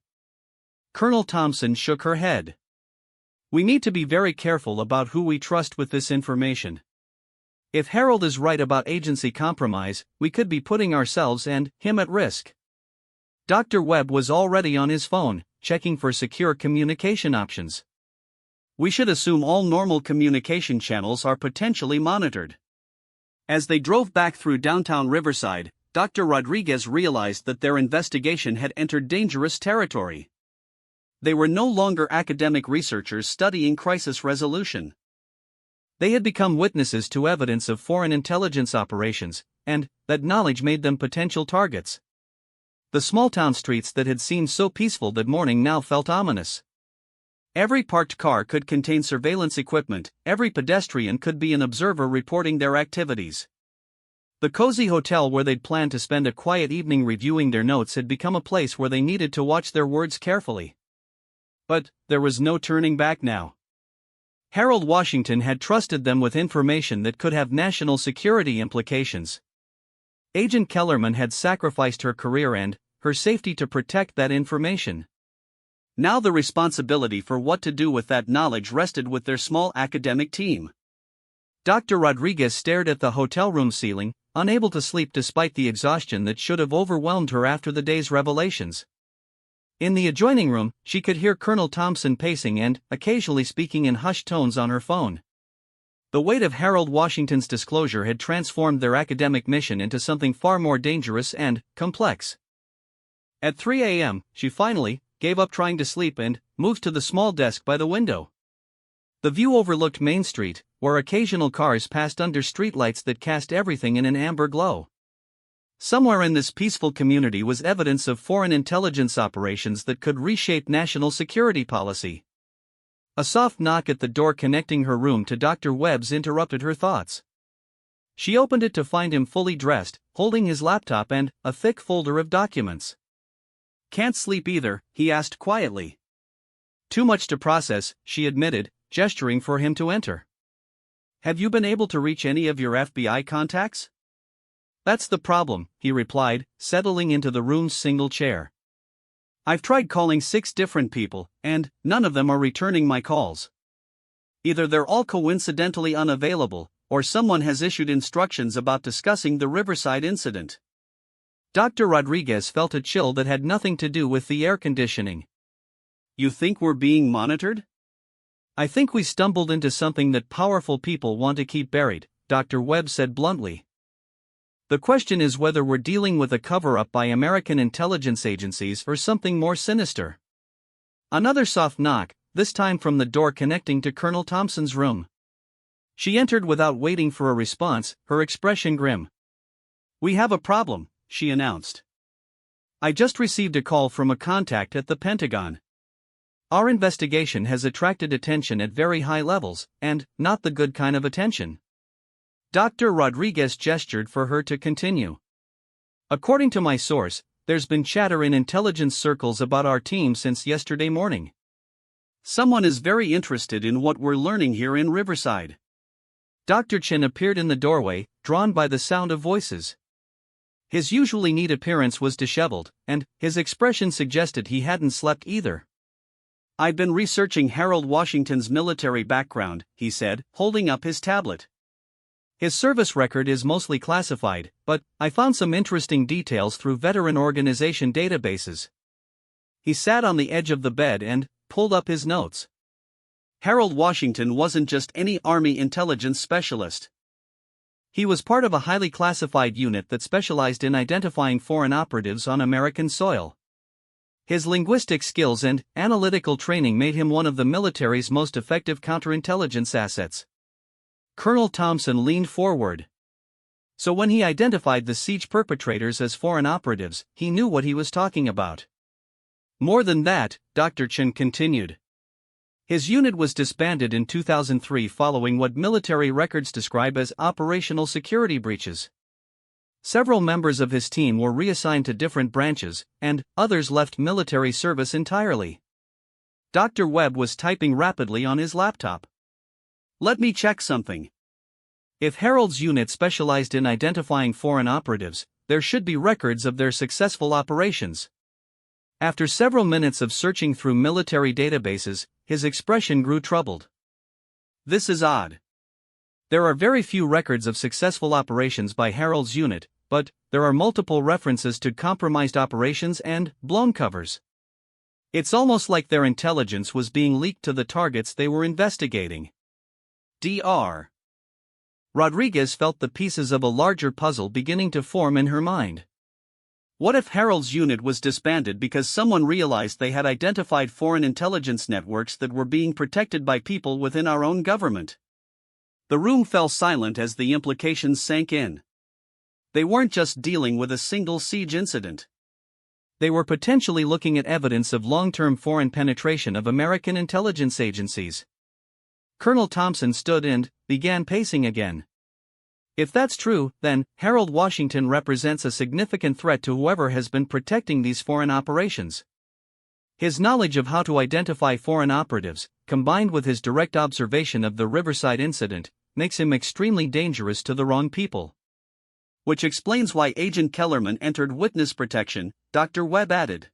Colonel Thompson shook her head. "We need to be very careful about who we trust with this information. If Harold is right about agency compromise, we could be putting ourselves and him at risk." Dr. Webb was already on his phone, checking for secure communication options. "We should assume all normal communication channels are potentially monitored." As they drove back through downtown Riverside, Dr. Rodriguez realized that their investigation had entered dangerous territory. They were no longer academic researchers studying crisis resolution. They had become witnesses to evidence of foreign intelligence operations, and that knowledge made them potential targets. The small-town streets that had seemed so peaceful that morning now felt ominous. Every parked car could contain surveillance equipment, every pedestrian could be an observer reporting their activities. The cozy hotel where they'd planned to spend a quiet evening reviewing their notes had become a place where they needed to watch their words carefully. But there was no turning back now. Harold Washington had trusted them with information that could have national security implications. Agent Kellerman had sacrificed her career and her safety to protect that information. Now the responsibility for what to do with that knowledge rested with their small academic team. Dr. Rodriguez stared at the hotel room ceiling, unable to sleep despite the exhaustion that should have overwhelmed her after the day's revelations. In the adjoining room, she could hear Colonel Thompson pacing and occasionally speaking in hushed tones on her phone. The weight of Harold Washington's disclosure had transformed their academic mission into something far more dangerous and complex. At 3 a.m., she finally gave up trying to sleep and moved to the small desk by the window. The view overlooked Main Street, where occasional cars passed under streetlights that cast everything in an amber glow. Somewhere in this peaceful community was evidence of foreign intelligence operations that could reshape national security policy. A soft knock at the door connecting her room to Dr. Webb's interrupted her thoughts. She opened it to find him fully dressed, holding his laptop and a thick folder of documents. "Can't sleep either," he asked quietly. "Too much to process," she admitted, gesturing for him to enter. "Have you been able to reach any of your FBI contacts?" "That's the problem," he replied, settling into the room's single chair. "I've tried calling 6 different people, and none of them are returning my calls. Either they're all coincidentally unavailable, or someone has issued instructions about discussing the Riverside incident." Dr. Rodriguez felt a chill that had nothing to do with the air conditioning. "You think we're being monitored?" "I think we stumbled into something that powerful people want to keep buried," Dr. Webb said bluntly. "The question is whether we're dealing with a cover-up by American intelligence agencies or something more sinister." Another soft knock, this time from the door connecting to Colonel Thompson's room. She entered without waiting for a response, her expression grim. "We have a problem," she announced. "I just received a call from a contact at the Pentagon. Our investigation has attracted attention at very high levels, and not the good kind of attention." Dr. Rodriguez gestured for her to continue. "According to my source, there's been chatter in intelligence circles about our team since yesterday morning. Someone is very interested in what we're learning here in Riverside." Dr. Chin appeared in the doorway, drawn by the sound of voices. His usually neat appearance was disheveled, and his expression suggested he hadn't slept either. "I've been researching Harold Washington's military background," he said, holding up his tablet. "His service record is mostly classified, but I found some interesting details through veteran organization databases." He sat on the edge of the bed and pulled up his notes. Harold Washington wasn't just any Army intelligence specialist. He was part of a highly classified unit that specialized in identifying foreign operatives on American soil. His linguistic skills and analytical training made him one of the military's most effective counterintelligence assets. Colonel Thompson leaned forward. So when he identified the siege perpetrators as foreign operatives, he knew what he was talking about. More than that, Dr. Chen continued. His unit was disbanded in 2003 following what military records describe as operational security breaches. Several members of his team were reassigned to different branches, and others left military service entirely. Dr. Webb was typing rapidly on his laptop. Let me check something. If Harold's unit specialized in identifying foreign operatives, there should be records of their successful operations. After several minutes of searching through military databases, his expression grew troubled. This is odd. There are very few records of successful operations by Harold's unit, but there are multiple references to compromised operations and blown covers. It's almost like their intelligence was being leaked to the targets they were investigating. Dr. Rodriguez felt the pieces of a larger puzzle beginning to form in her mind. What if Harold's unit was disbanded because someone realized they had identified foreign intelligence networks that were being protected by people within our own government? The room fell silent as the implications sank in. They weren't just dealing with a single siege incident. They were potentially looking at evidence of long-term foreign penetration of American intelligence agencies. Colonel Thompson stood and began pacing again. If that's true, then Harold Washington represents a significant threat to whoever has been protecting these foreign operations. His knowledge of how to identify foreign operatives, combined with his direct observation of the Riverside incident, makes him extremely dangerous to the wrong people. Which explains why Agent Kellerman entered witness protection, Dr. Webb added.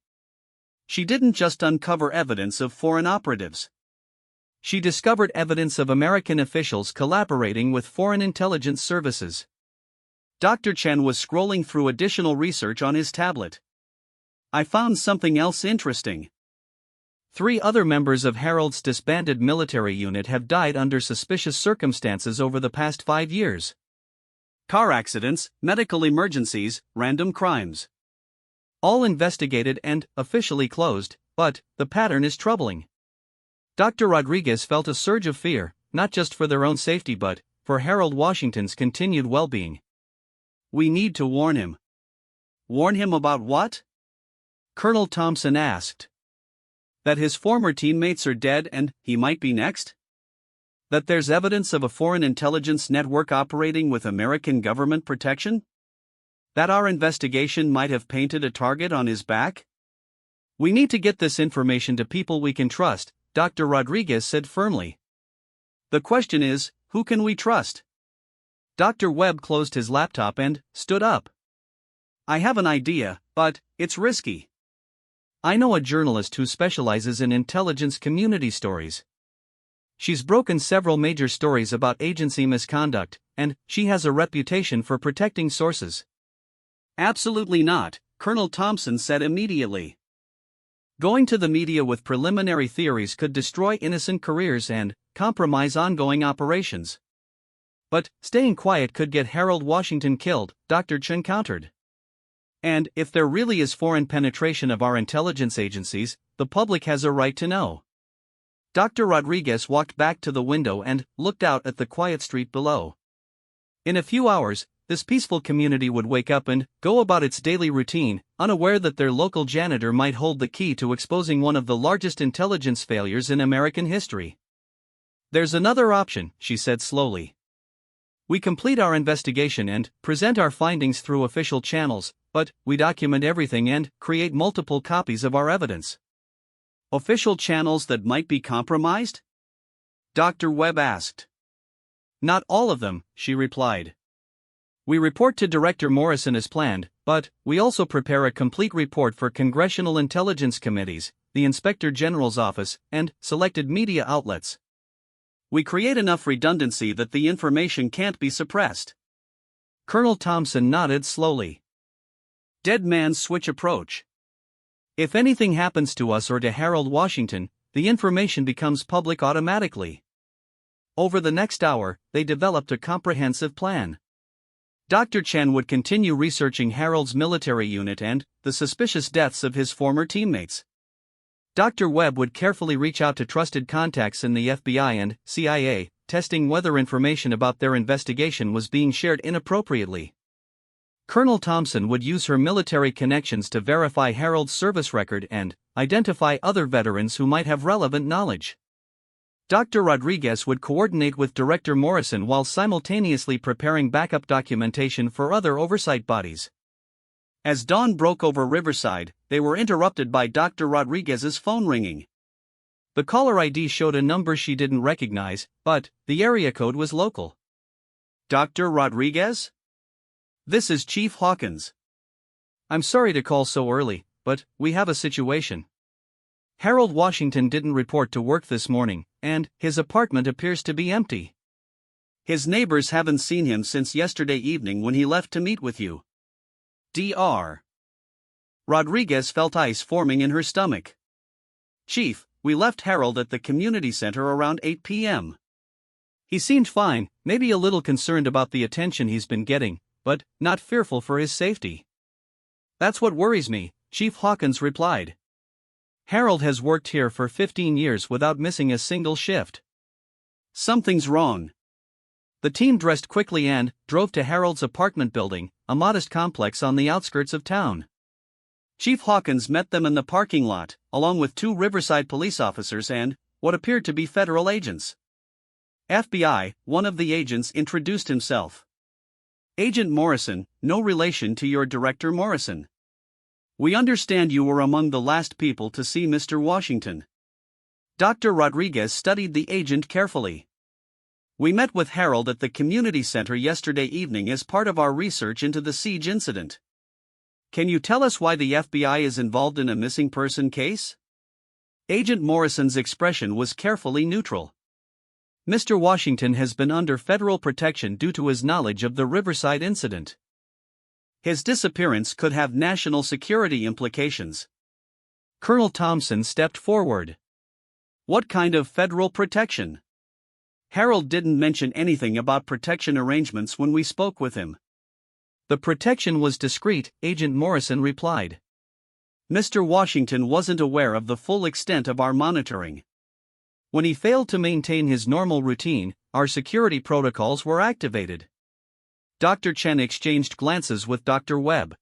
She didn't just uncover evidence of foreign operatives. She discovered evidence of American officials collaborating with foreign intelligence services. Dr. Chen was scrolling through additional research on his tablet. I found something else interesting. 3 other members of Harold's disbanded military unit have died under suspicious circumstances over the past 5 years. Car accidents, medical emergencies, random crimes. All investigated and officially closed, but the pattern is troubling. Dr. Rodriguez felt a surge of fear, not just for their own safety but for Harold Washington's continued well-being. We need to warn him. Warn him about what? Colonel Thompson asked. That his former teammates are dead and he might be next? That there's evidence of a foreign intelligence network operating with American government protection? That our investigation might have painted a target on his back? We need to get this information to people we can trust, Dr. Rodriguez said firmly. The question is, who can we trust? Dr. Webb closed his laptop and stood up. I have an idea, but it's risky. I know a journalist who specializes in intelligence community stories. She's broken several major stories about agency misconduct, and she has a reputation for protecting sources. Absolutely not, Colonel Thompson said immediately. Going to the media with preliminary theories could destroy innocent careers and compromise ongoing operations. But staying quiet could get Harold Washington killed, Dr. Chen countered. And if there really is foreign penetration of our intelligence agencies, the public has a right to know. Dr. Rodriguez walked back to the window and looked out at the quiet street below. In a few hours, this peaceful community would wake up and go about its daily routine, unaware that their local janitor might hold the key to exposing one of the largest intelligence failures in American history. There's another option, she said slowly. We complete our investigation and present our findings through official channels, but we document everything and create multiple copies of our evidence. Official channels that might be compromised? Dr. Webb asked. Not all of them, she replied. We report to Director Morrison as planned, but we also prepare a complete report for congressional intelligence committees, the Inspector General's office, and selected media outlets. We create enough redundancy that the information can't be suppressed. Colonel Thompson nodded slowly. Dead man's switch approach. If anything happens to us or to Harold Washington, the information becomes public automatically. Over the next hour, they developed a comprehensive plan. Dr. Chen would continue researching Harold's military unit and the suspicious deaths of his former teammates. Dr. Webb would carefully reach out to trusted contacts in the FBI and CIA, testing whether information about their investigation was being shared inappropriately. Colonel Thompson would use her military connections to verify Harold's service record and identify other veterans who might have relevant knowledge. Dr. Rodriguez would coordinate with Director Morrison while simultaneously preparing backup documentation for other oversight bodies. As dawn broke over Riverside, they were interrupted by Dr. Rodriguez's phone ringing. The caller ID showed a number she didn't recognize, but the area code was local. "Dr. Rodriguez? This is Chief Hawkins. I'm sorry to call so early, but we have a situation. Harold Washington didn't report to work this morning, and his apartment appears to be empty. His neighbors haven't seen him since yesterday evening when he left to meet with you. Dr. Rodriguez felt ice forming in her stomach. Chief, we left Harold at the community center around 8 p.m. He seemed fine, maybe a little concerned about the attention he's been getting, but not fearful for his safety. That's what worries me, Chief Hawkins replied. Harold has worked here for 15 years without missing a single shift. Something's wrong. The team dressed quickly and drove to Harold's apartment building, a modest complex on the outskirts of town. Chief Hawkins met them in the parking lot, along with 2 Riverside police officers and what appeared to be federal agents. FBI, one of the agents introduced himself. Agent Morrison, no relation to your Director Morrison. We understand you were among the last people to see Mr. Washington. Dr. Rodriguez studied the agent carefully. We met with Harold at the community center yesterday evening as part of our research into the siege incident. Can you tell us why the FBI is involved in a missing person case? Agent Morrison's expression was carefully neutral. Mr. Washington has been under federal protection due to his knowledge of the Riverside incident. His disappearance could have national security implications. Colonel Thompson stepped forward. What kind of federal protection? Harold didn't mention anything about protection arrangements when we spoke with him. The protection was discreet, Agent Morrison replied. Mr. Washington wasn't aware of the full extent of our monitoring. When he failed to maintain his normal routine, our security protocols were activated. Dr. Chen exchanged glances with Dr. Webb.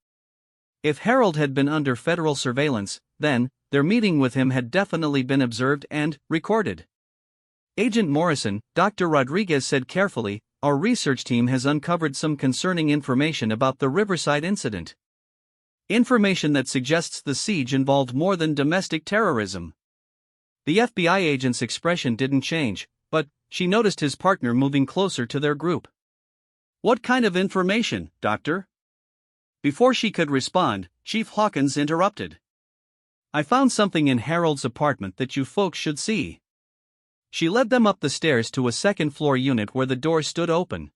If Harold had been under federal surveillance, then their meeting with him had definitely been observed and recorded. Agent Morrison, Dr. Rodriguez said carefully, our research team has uncovered some concerning information about the Riverside incident. Information that suggests the siege involved more than domestic terrorism. The FBI agent's expression didn't change, but she noticed his partner moving closer to their group. What kind of information, Doctor? Before she could respond, Chief Hawkins interrupted. I found something in Harold's apartment that you folks should see. She led them up the stairs to a second-floor unit where the door stood open.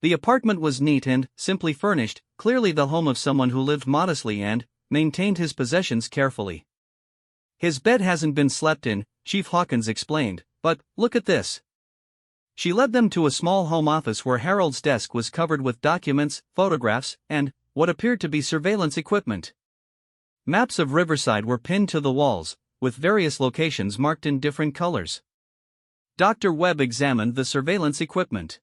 The apartment was neat and simply furnished, clearly the home of someone who lived modestly and maintained his possessions carefully. His bed hasn't been slept in, Chief Hawkins explained, but look at this. She led them to a small home office where Harold's desk was covered with documents, photographs, and what appeared to be surveillance equipment. Maps of Riverside were pinned to the walls, with various locations marked in different colors. Dr. Webb examined the surveillance equipment.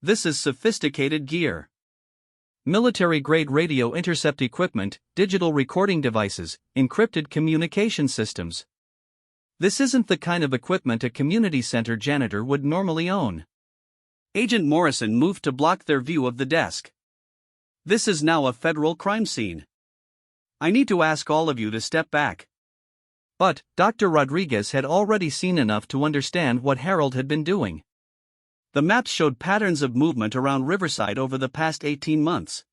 This is sophisticated gear. Military-grade radio intercept equipment, digital recording devices, encrypted communication systems. This isn't the kind of equipment a community center janitor would normally own. Agent Morrison moved to block their view of the desk. This is now a federal crime scene. I need to ask all of you to step back. But Dr. Rodriguez had already seen enough to understand what Harold had been doing. The maps showed patterns of movement around Riverside over the past 18 months.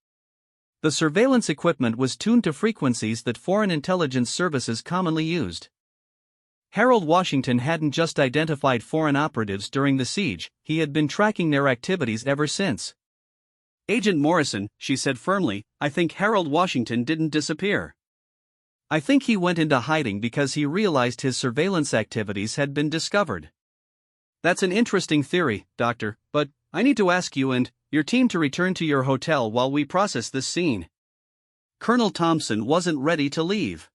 The surveillance equipment was tuned to frequencies that foreign intelligence services commonly used. Harold Washington hadn't just identified foreign operatives during the siege, he had been tracking their activities ever since. Agent Morrison, she said firmly, I think Harold Washington didn't disappear. I think he went into hiding because he realized his surveillance activities had been discovered. That's an interesting theory, Doctor, but I need to ask you and your team to return to your hotel while we process this scene. Colonel Thompson wasn't ready to leave.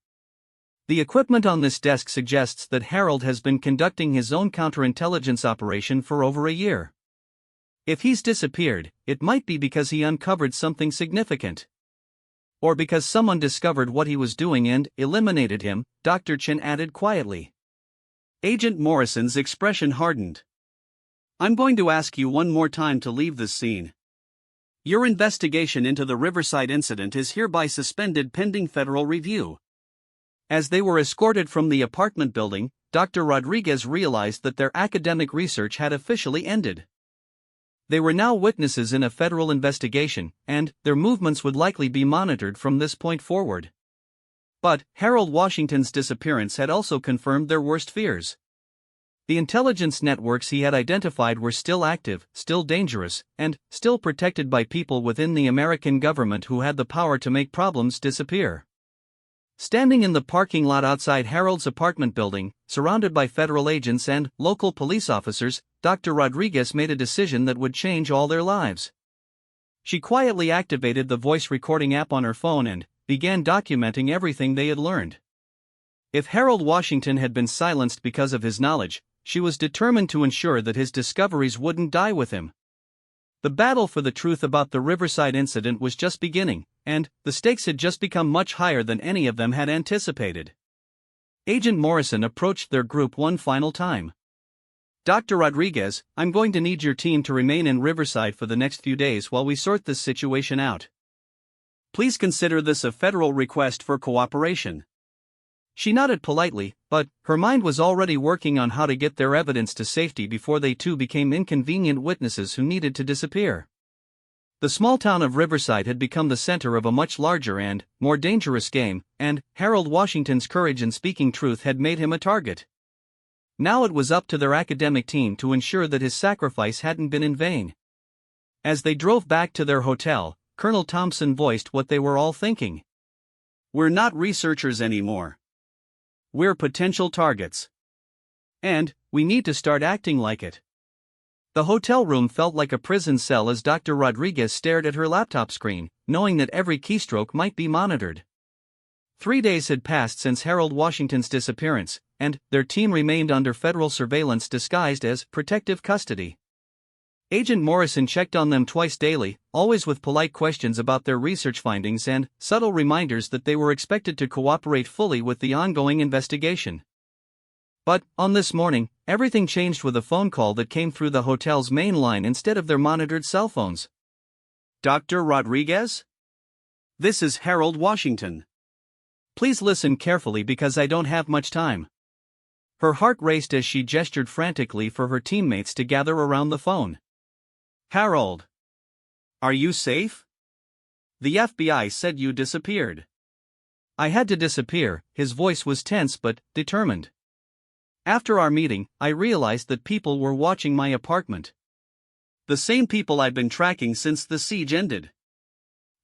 The equipment on this desk suggests that Harold has been conducting his own counterintelligence operation for over a year. If he's disappeared, it might be because he uncovered something significant. Or because someone discovered what he was doing and eliminated him, Dr. Chen added quietly. Agent Morrison's expression hardened. I'm going to ask you one more time to leave this scene. Your investigation into the Riverside incident is hereby suspended pending federal review. As they were escorted from the apartment building, Dr. Rodriguez realized that their academic research had officially ended. They were now witnesses in a federal investigation, and their movements would likely be monitored from this point forward. But Harold Washington's disappearance had also confirmed their worst fears. The intelligence networks he had identified were still active, still dangerous, and still protected by people within the American government who had the power to make problems disappear. Standing in the parking lot outside Harold's apartment building, surrounded by federal agents and local police officers, Dr. Rodriguez made a decision that would change all their lives. She quietly activated the voice recording app on her phone and began documenting everything they had learned. If Harold Washington had been silenced because of his knowledge, she was determined to ensure that his discoveries wouldn't die with him. The battle for the truth about the Riverside incident was just beginning, and the stakes had just become much higher than any of them had anticipated. Agent Morrison approached their group one final time. Dr. Rodriguez, I'm going to need your team to remain in Riverside for the next few days while we sort this situation out. Please consider this a federal request for cooperation. She nodded politely, but her mind was already working on how to get their evidence to safety before they too became inconvenient witnesses who needed to disappear. The small town of Riverside had become the center of a much larger and more dangerous game, and Harold Washington's courage in speaking truth had made him a target. Now it was up to their academic team to ensure that his sacrifice hadn't been in vain. As they drove back to their hotel, Colonel Thompson voiced what they were all thinking. We're not researchers anymore. We're potential targets. And we need to start acting like it. The hotel room felt like a prison cell as Dr. Rodriguez stared at her laptop screen, knowing that every keystroke might be monitored. 3 days had passed since Harold Washington's disappearance, and their team remained under federal surveillance disguised as protective custody. Agent Morrison checked on them twice daily, always with polite questions about their research findings and subtle reminders that they were expected to cooperate fully with the ongoing investigation. But, on this morning, everything changed with a phone call that came through the hotel's main line instead of their monitored cell phones. Dr. Rodriguez? This is Harold Washington. Please listen carefully because I don't have much time. Her heart raced as she gestured frantically for her teammates to gather around the phone. Harold. Are you safe? The FBI said you disappeared. I had to disappear. His voice was tense but determined. After our meeting, I realized that people were watching my apartment. The same people I've been tracking since the siege ended.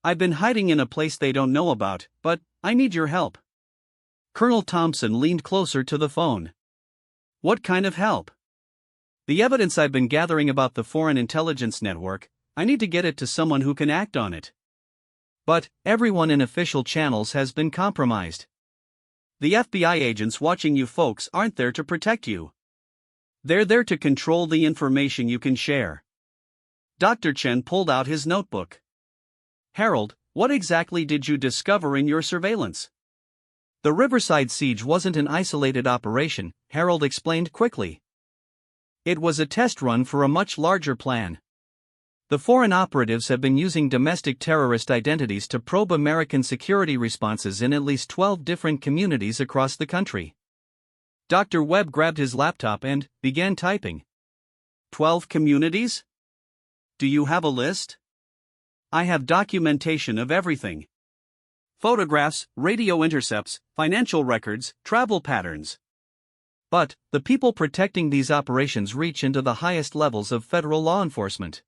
I've been hiding in a place they don't know about, but I need your help. Colonel Thompson leaned closer to the phone. What kind of help? The evidence I've been gathering about the Foreign Intelligence Network, I need to get it to someone who can act on it. But everyone in official channels has been compromised. The FBI agents watching you folks aren't there to protect you. They're there to control the information you can share. Dr. Chen pulled out his notebook. Harold, what exactly did you discover in your surveillance? The Riverside siege wasn't an isolated operation, Harold explained quickly. It was a test run for a much larger plan. The foreign operatives have been using domestic terrorist identities to probe American security responses in at least 12 different communities across the country. Dr. Webb grabbed his laptop and began typing. 12 communities? Do you have a list? I have documentation of everything. Photographs, radio intercepts, financial records, travel patterns. But the people protecting these operations reach into the highest levels of federal law enforcement.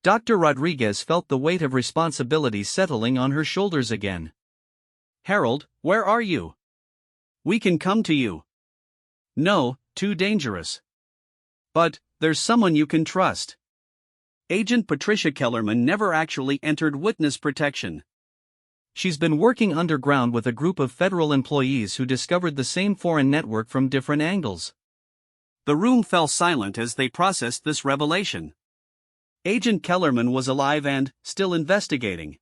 Dr. Rodriguez felt the weight of responsibility settling on her shoulders again. Harold, where are you? We can come to you. No, too dangerous. But there's someone you can trust. Agent Patricia Kellerman never actually entered witness protection. She's been working underground with a group of federal employees who discovered the same foreign network from different angles. The room fell silent as they processed this revelation. Agent Kellerman was alive and still investigating.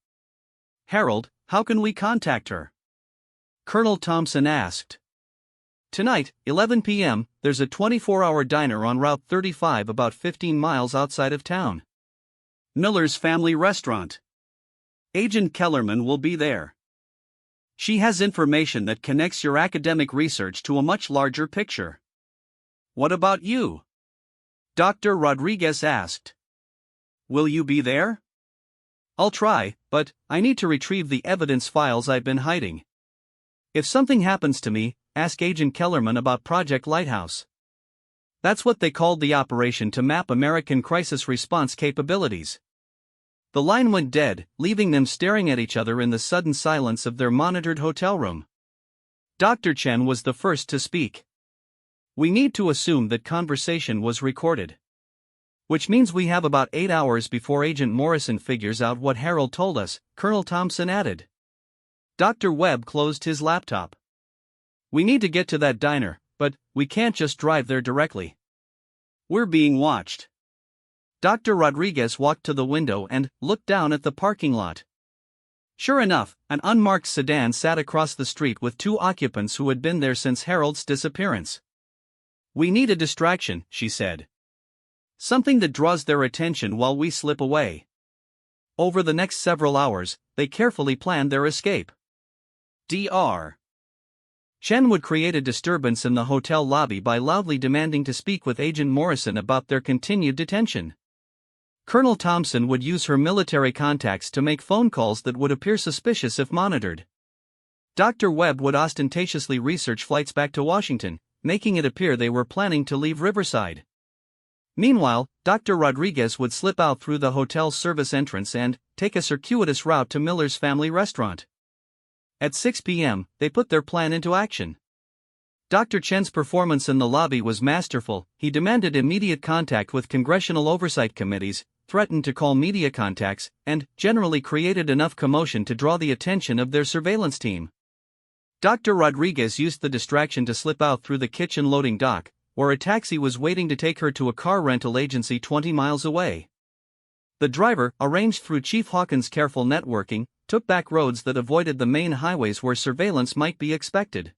"Harold, how can we contact her?" Colonel Thompson asked. "Tonight, 11 p.m., there's a 24-hour diner on Route 35 about 15 miles outside of town. Miller's Family Restaurant. Agent Kellerman will be there. She has information that connects your academic research to a much larger picture." "What about you?" Dr. Rodriguez asked. "Will you be there?" "I'll try, but I need to retrieve the evidence files I've been hiding. If something happens to me, ask Agent Kellerman about Project Lighthouse. That's what they called the operation to map American crisis response capabilities." The line went dead, leaving them staring at each other in the sudden silence of their monitored hotel room. Dr. Chen was the first to speak. "We need to assume that conversation was recorded. Which means we have about 8 hours before Agent Morrison figures out what Harold told us," Colonel Thompson added. Dr. Webb closed his laptop. "We need to get to that diner, but we can't just drive there directly. We're being watched." Dr. Rodriguez walked to the window and looked down at the parking lot. Sure enough, an unmarked sedan sat across the street with 2 occupants who had been there since Harold's disappearance. "We need a distraction," she said. "Something that draws their attention while we slip away." Over the next several hours, they carefully planned their escape. Dr. Chen would create a disturbance in the hotel lobby by loudly demanding to speak with Agent Morrison about their continued detention. Colonel Thompson would use her military contacts to make phone calls that would appear suspicious if monitored. Dr. Webb would ostentatiously research flights back to Washington, making it appear they were planning to leave Riverside. Meanwhile, Dr. Rodriguez would slip out through the hotel's service entrance and take a circuitous route to Miller's Family Restaurant. At 6 p.m., they put their plan into action. Dr. Chen's performance in the lobby was masterful. He demanded immediate contact with congressional oversight committees, threatened to call media contacts, and generally created enough commotion to draw the attention of their surveillance team. Dr. Rodriguez used the distraction to slip out through the kitchen loading dock, where a taxi was waiting to take her to a car rental agency 20 miles away. The driver, arranged through Chief Hawkins' careful networking, took back roads that avoided the main highways where surveillance might be expected.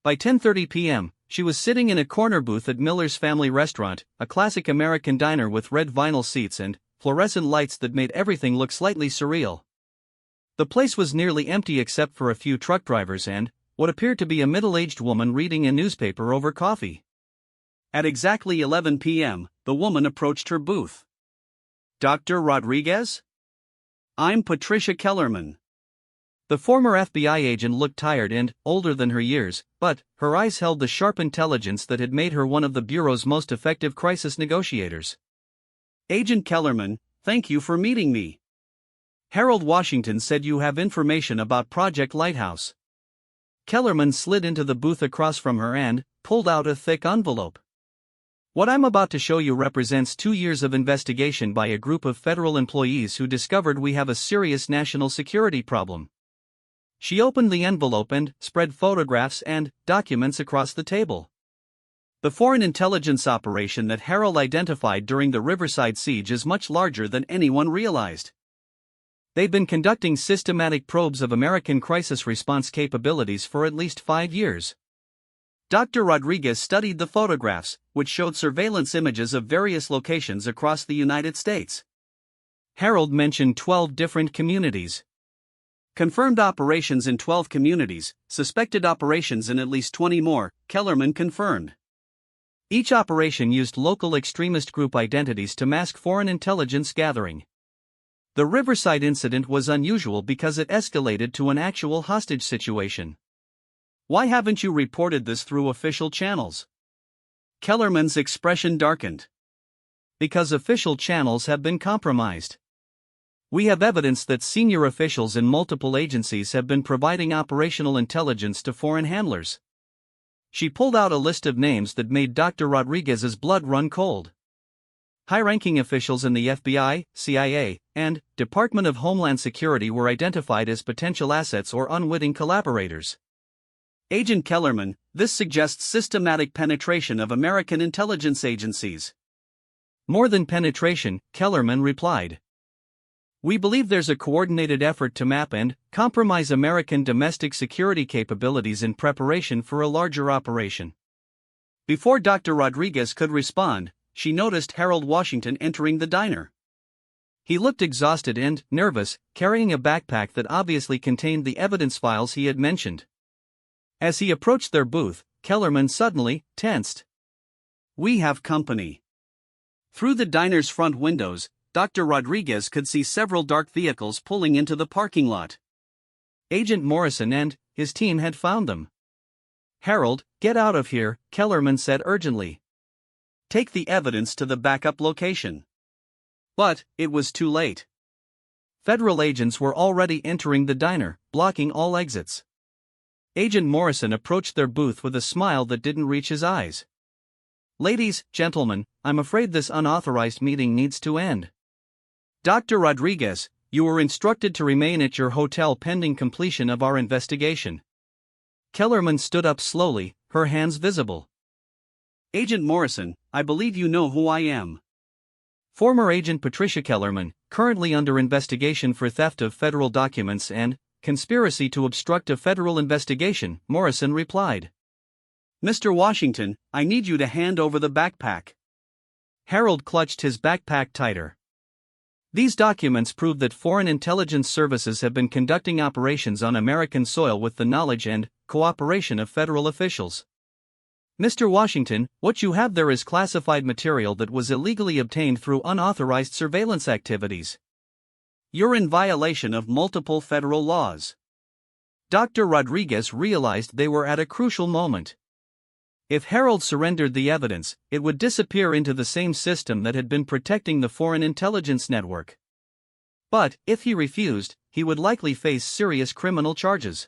By 10:30 p.m., she was sitting in a corner booth at Miller's Family Restaurant, a classic American diner with red vinyl seats and fluorescent lights that made everything look slightly surreal. The place was nearly empty except for a few truck drivers and what appeared to be a middle-aged woman reading a newspaper over coffee. At exactly 11 p.m., the woman approached her booth. "Dr. Rodriguez? I'm Patricia Kellerman." The former FBI agent looked tired and older than her years, but her eyes held the sharp intelligence that had made her one of the Bureau's most effective crisis negotiators. "Agent Kellerman, thank you for meeting me. Harold Washington said you have information about Project Lighthouse." Kellerman slid into the booth across from her and pulled out a thick envelope. "What I'm about to show you represents 2 years of investigation by a group of federal employees who discovered we have a serious national security problem." She opened the envelope and spread photographs and documents across the table. "The foreign intelligence operation that Harold identified during the Riverside siege is much larger than anyone realized. They've been conducting systematic probes of American crisis response capabilities for at least 5 years. Dr. Rodriguez studied the photographs, which showed surveillance images of various locations across the United States. Harold mentioned 12 different communities. Confirmed operations in 12 communities, suspected operations in at least 20 more, Kellerman confirmed. Each operation used local extremist group identities to mask foreign intelligence gathering. The Riverside incident was unusual because it escalated to an actual hostage situation. Why haven't you reported this through official channels? Kellerman's expression darkened. Because official channels have been compromised. We have evidence that senior officials in multiple agencies have been providing operational intelligence to foreign handlers. She pulled out a list of names that made Dr. Rodriguez's blood run cold. high-ranking officials in the FBI, CIA, and Department of Homeland Security were identified as potential assets or unwitting collaborators. Agent Kellerman, this suggests systematic penetration of American intelligence agencies. More than penetration, Kellerman replied. We believe there's a coordinated effort to map and compromise American domestic security capabilities in preparation for a larger operation. Before Dr. Rodriguez could respond, she noticed Harold Washington entering the diner. He looked exhausted and nervous, carrying a backpack that obviously contained the evidence files he had mentioned. As he approached their booth, Kellerman suddenly tensed. We have company. Through the diner's front windows, Dr. Rodriguez could see several dark vehicles pulling into the parking lot. Agent Morrison and his team had found them. Harold, get out of here, Kellerman said urgently. Take the evidence to the backup location. But it was too late. Federal agents were already entering the diner, blocking all exits. Agent Morrison approached their booth with a smile that didn't reach his eyes. Ladies, gentlemen, I'm afraid this unauthorized meeting needs to end. Dr. Rodriguez, you were instructed to remain at your hotel pending completion of our investigation. Kellerman stood up slowly, her hands visible. Agent Morrison, I believe you know who I am. Former Agent Patricia Kellerman, currently under investigation for theft of federal documents and conspiracy to obstruct a federal investigation, Morrison replied. Mr. Washington, I need you to hand over the backpack. Harold clutched his backpack tighter. These documents prove that foreign intelligence services have been conducting operations on American soil with the knowledge and cooperation of federal officials. Mr. Washington, what you have there is classified material that was illegally obtained through unauthorized surveillance activities. You're in violation of multiple federal laws. Dr. Rodriguez realized they were at a crucial moment. If Harold surrendered the evidence, it would disappear into the same system that had been protecting the foreign intelligence network. But, if he refused, he would likely face serious criminal charges.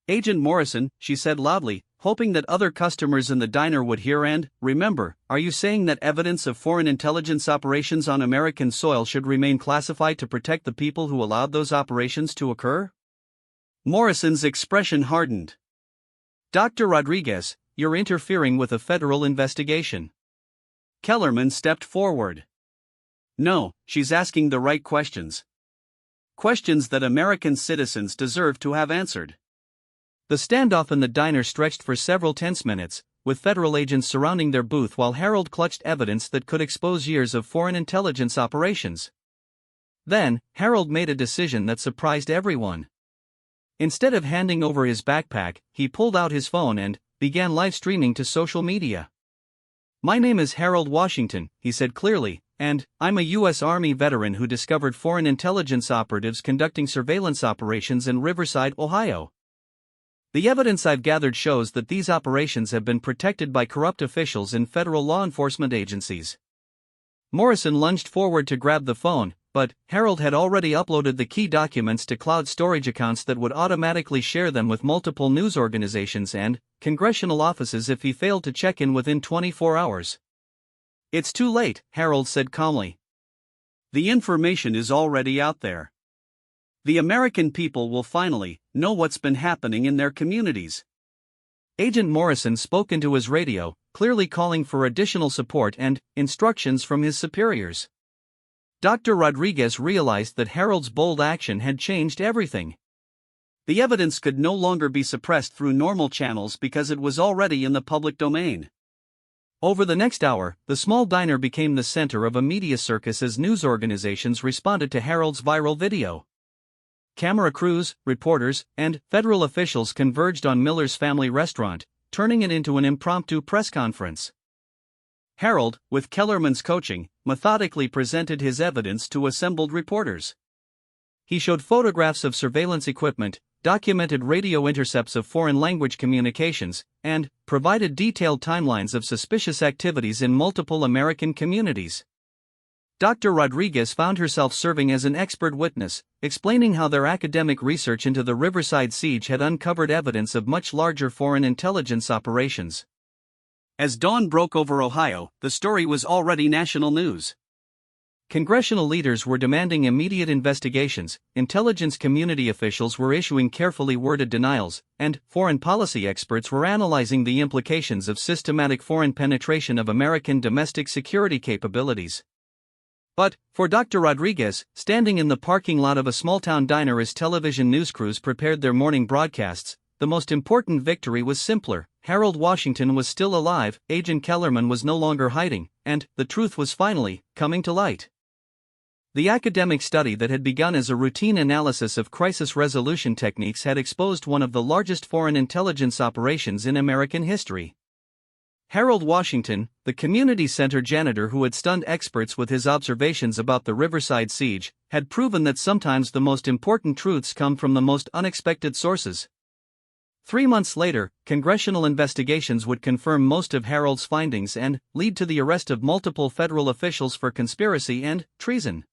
Agent Morrison, she said loudly, hoping that other customers in the diner would hear and remember, are you saying that evidence of foreign intelligence operations on American soil should remain classified to protect the people who allowed those operations to occur? Morrison's expression hardened. Dr. Rodriguez, you're interfering with a federal investigation. Kellerman stepped forward. No, she's asking the right questions. Questions that American citizens deserve to have answered. The standoff in the diner stretched for several tense minutes, with federal agents surrounding their booth while Harold clutched evidence that could expose years of foreign intelligence operations. Then, Harold made a decision that surprised everyone. Instead of handing over his backpack, he pulled out his phone and began live streaming to social media. My name is Harold Washington, he said clearly, and I'm a U.S. Army veteran who discovered foreign intelligence operatives conducting surveillance operations in Riverside, Ohio. The evidence I've gathered shows that these operations have been protected by corrupt officials in federal law enforcement agencies. Morrison lunged forward to grab the phone, but Harold had already uploaded the key documents to cloud storage accounts that would automatically share them with multiple news organizations and congressional offices if he failed to check in within 24 hours. It's too late, Harold said calmly. The information is already out there. The American people will finally know what's been happening in their communities. Agent Morrison spoke into his radio, clearly calling for additional support and instructions from his superiors. Dr. Rodriguez realized that Harold's bold action had changed everything. The evidence could no longer be suppressed through normal channels because it was already in the public domain. Over the next hour, the small diner became the center of a media circus as news organizations responded to Harold's viral video. Camera crews, reporters, and federal officials converged on Miller's family restaurant, turning it into an impromptu press conference. Harold, with Kellerman's coaching, methodically presented his evidence to assembled reporters. He showed photographs of surveillance equipment, documented radio intercepts of foreign language communications, and provided detailed timelines of suspicious activities in multiple American communities. Dr. Rodriguez found herself serving as an expert witness, explaining how their academic research into the Riverside siege had uncovered evidence of much larger foreign intelligence operations. As dawn broke over Ohio, the story was already national news. Congressional leaders were demanding immediate investigations, intelligence community officials were issuing carefully worded denials, and foreign policy experts were analyzing the implications of systematic foreign penetration of American domestic security capabilities. But, for Dr. Rodriguez, standing in the parking lot of a small-town diner as television news crews prepared their morning broadcasts, the most important victory was simpler. Harold Washington was still alive, Agent Kellerman was no longer hiding, and the truth was finally coming to light. The academic study that had begun as a routine analysis of crisis resolution techniques had exposed one of the largest foreign intelligence operations in American history. Harold Washington, the community center janitor who had stunned experts with his observations about the Riverside siege, had proven that sometimes the most important truths come from the most unexpected sources. 3 months later, congressional investigations would confirm most of Harold's findings and lead to the arrest of multiple federal officials for conspiracy and treason.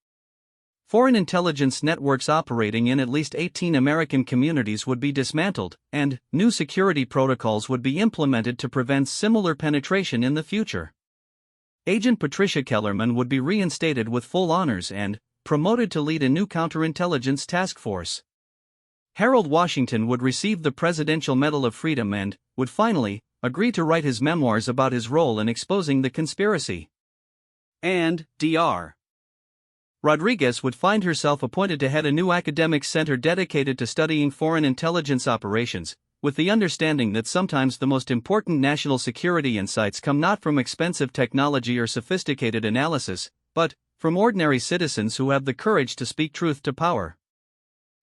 Foreign intelligence networks operating in at least 18 American communities would be dismantled, and new security protocols would be implemented to prevent similar penetration in the future. Agent Patricia Kellerman would be reinstated with full honors and promoted to lead a new counterintelligence task force. Harold Washington would receive the Presidential Medal of Freedom and would finally agree to write his memoirs about his role in exposing the conspiracy. And Dr. Rodriguez would find herself appointed to head a new academic center dedicated to studying foreign intelligence operations, with the understanding that sometimes the most important national security insights come not from expensive technology or sophisticated analysis, but from ordinary citizens who have the courage to speak truth to power.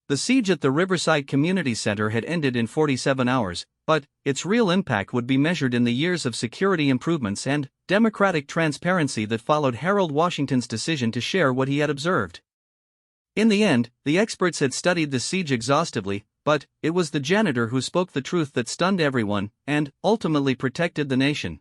The siege at the Riverside Community Center had ended in 47 hours, but its real impact would be measured in the years of security improvements and democratic transparency that followed Harold Washington's decision to share what he had observed. In the end, the experts had studied the siege exhaustively, but it was the janitor who spoke the truth that stunned everyone and ultimately protected the nation.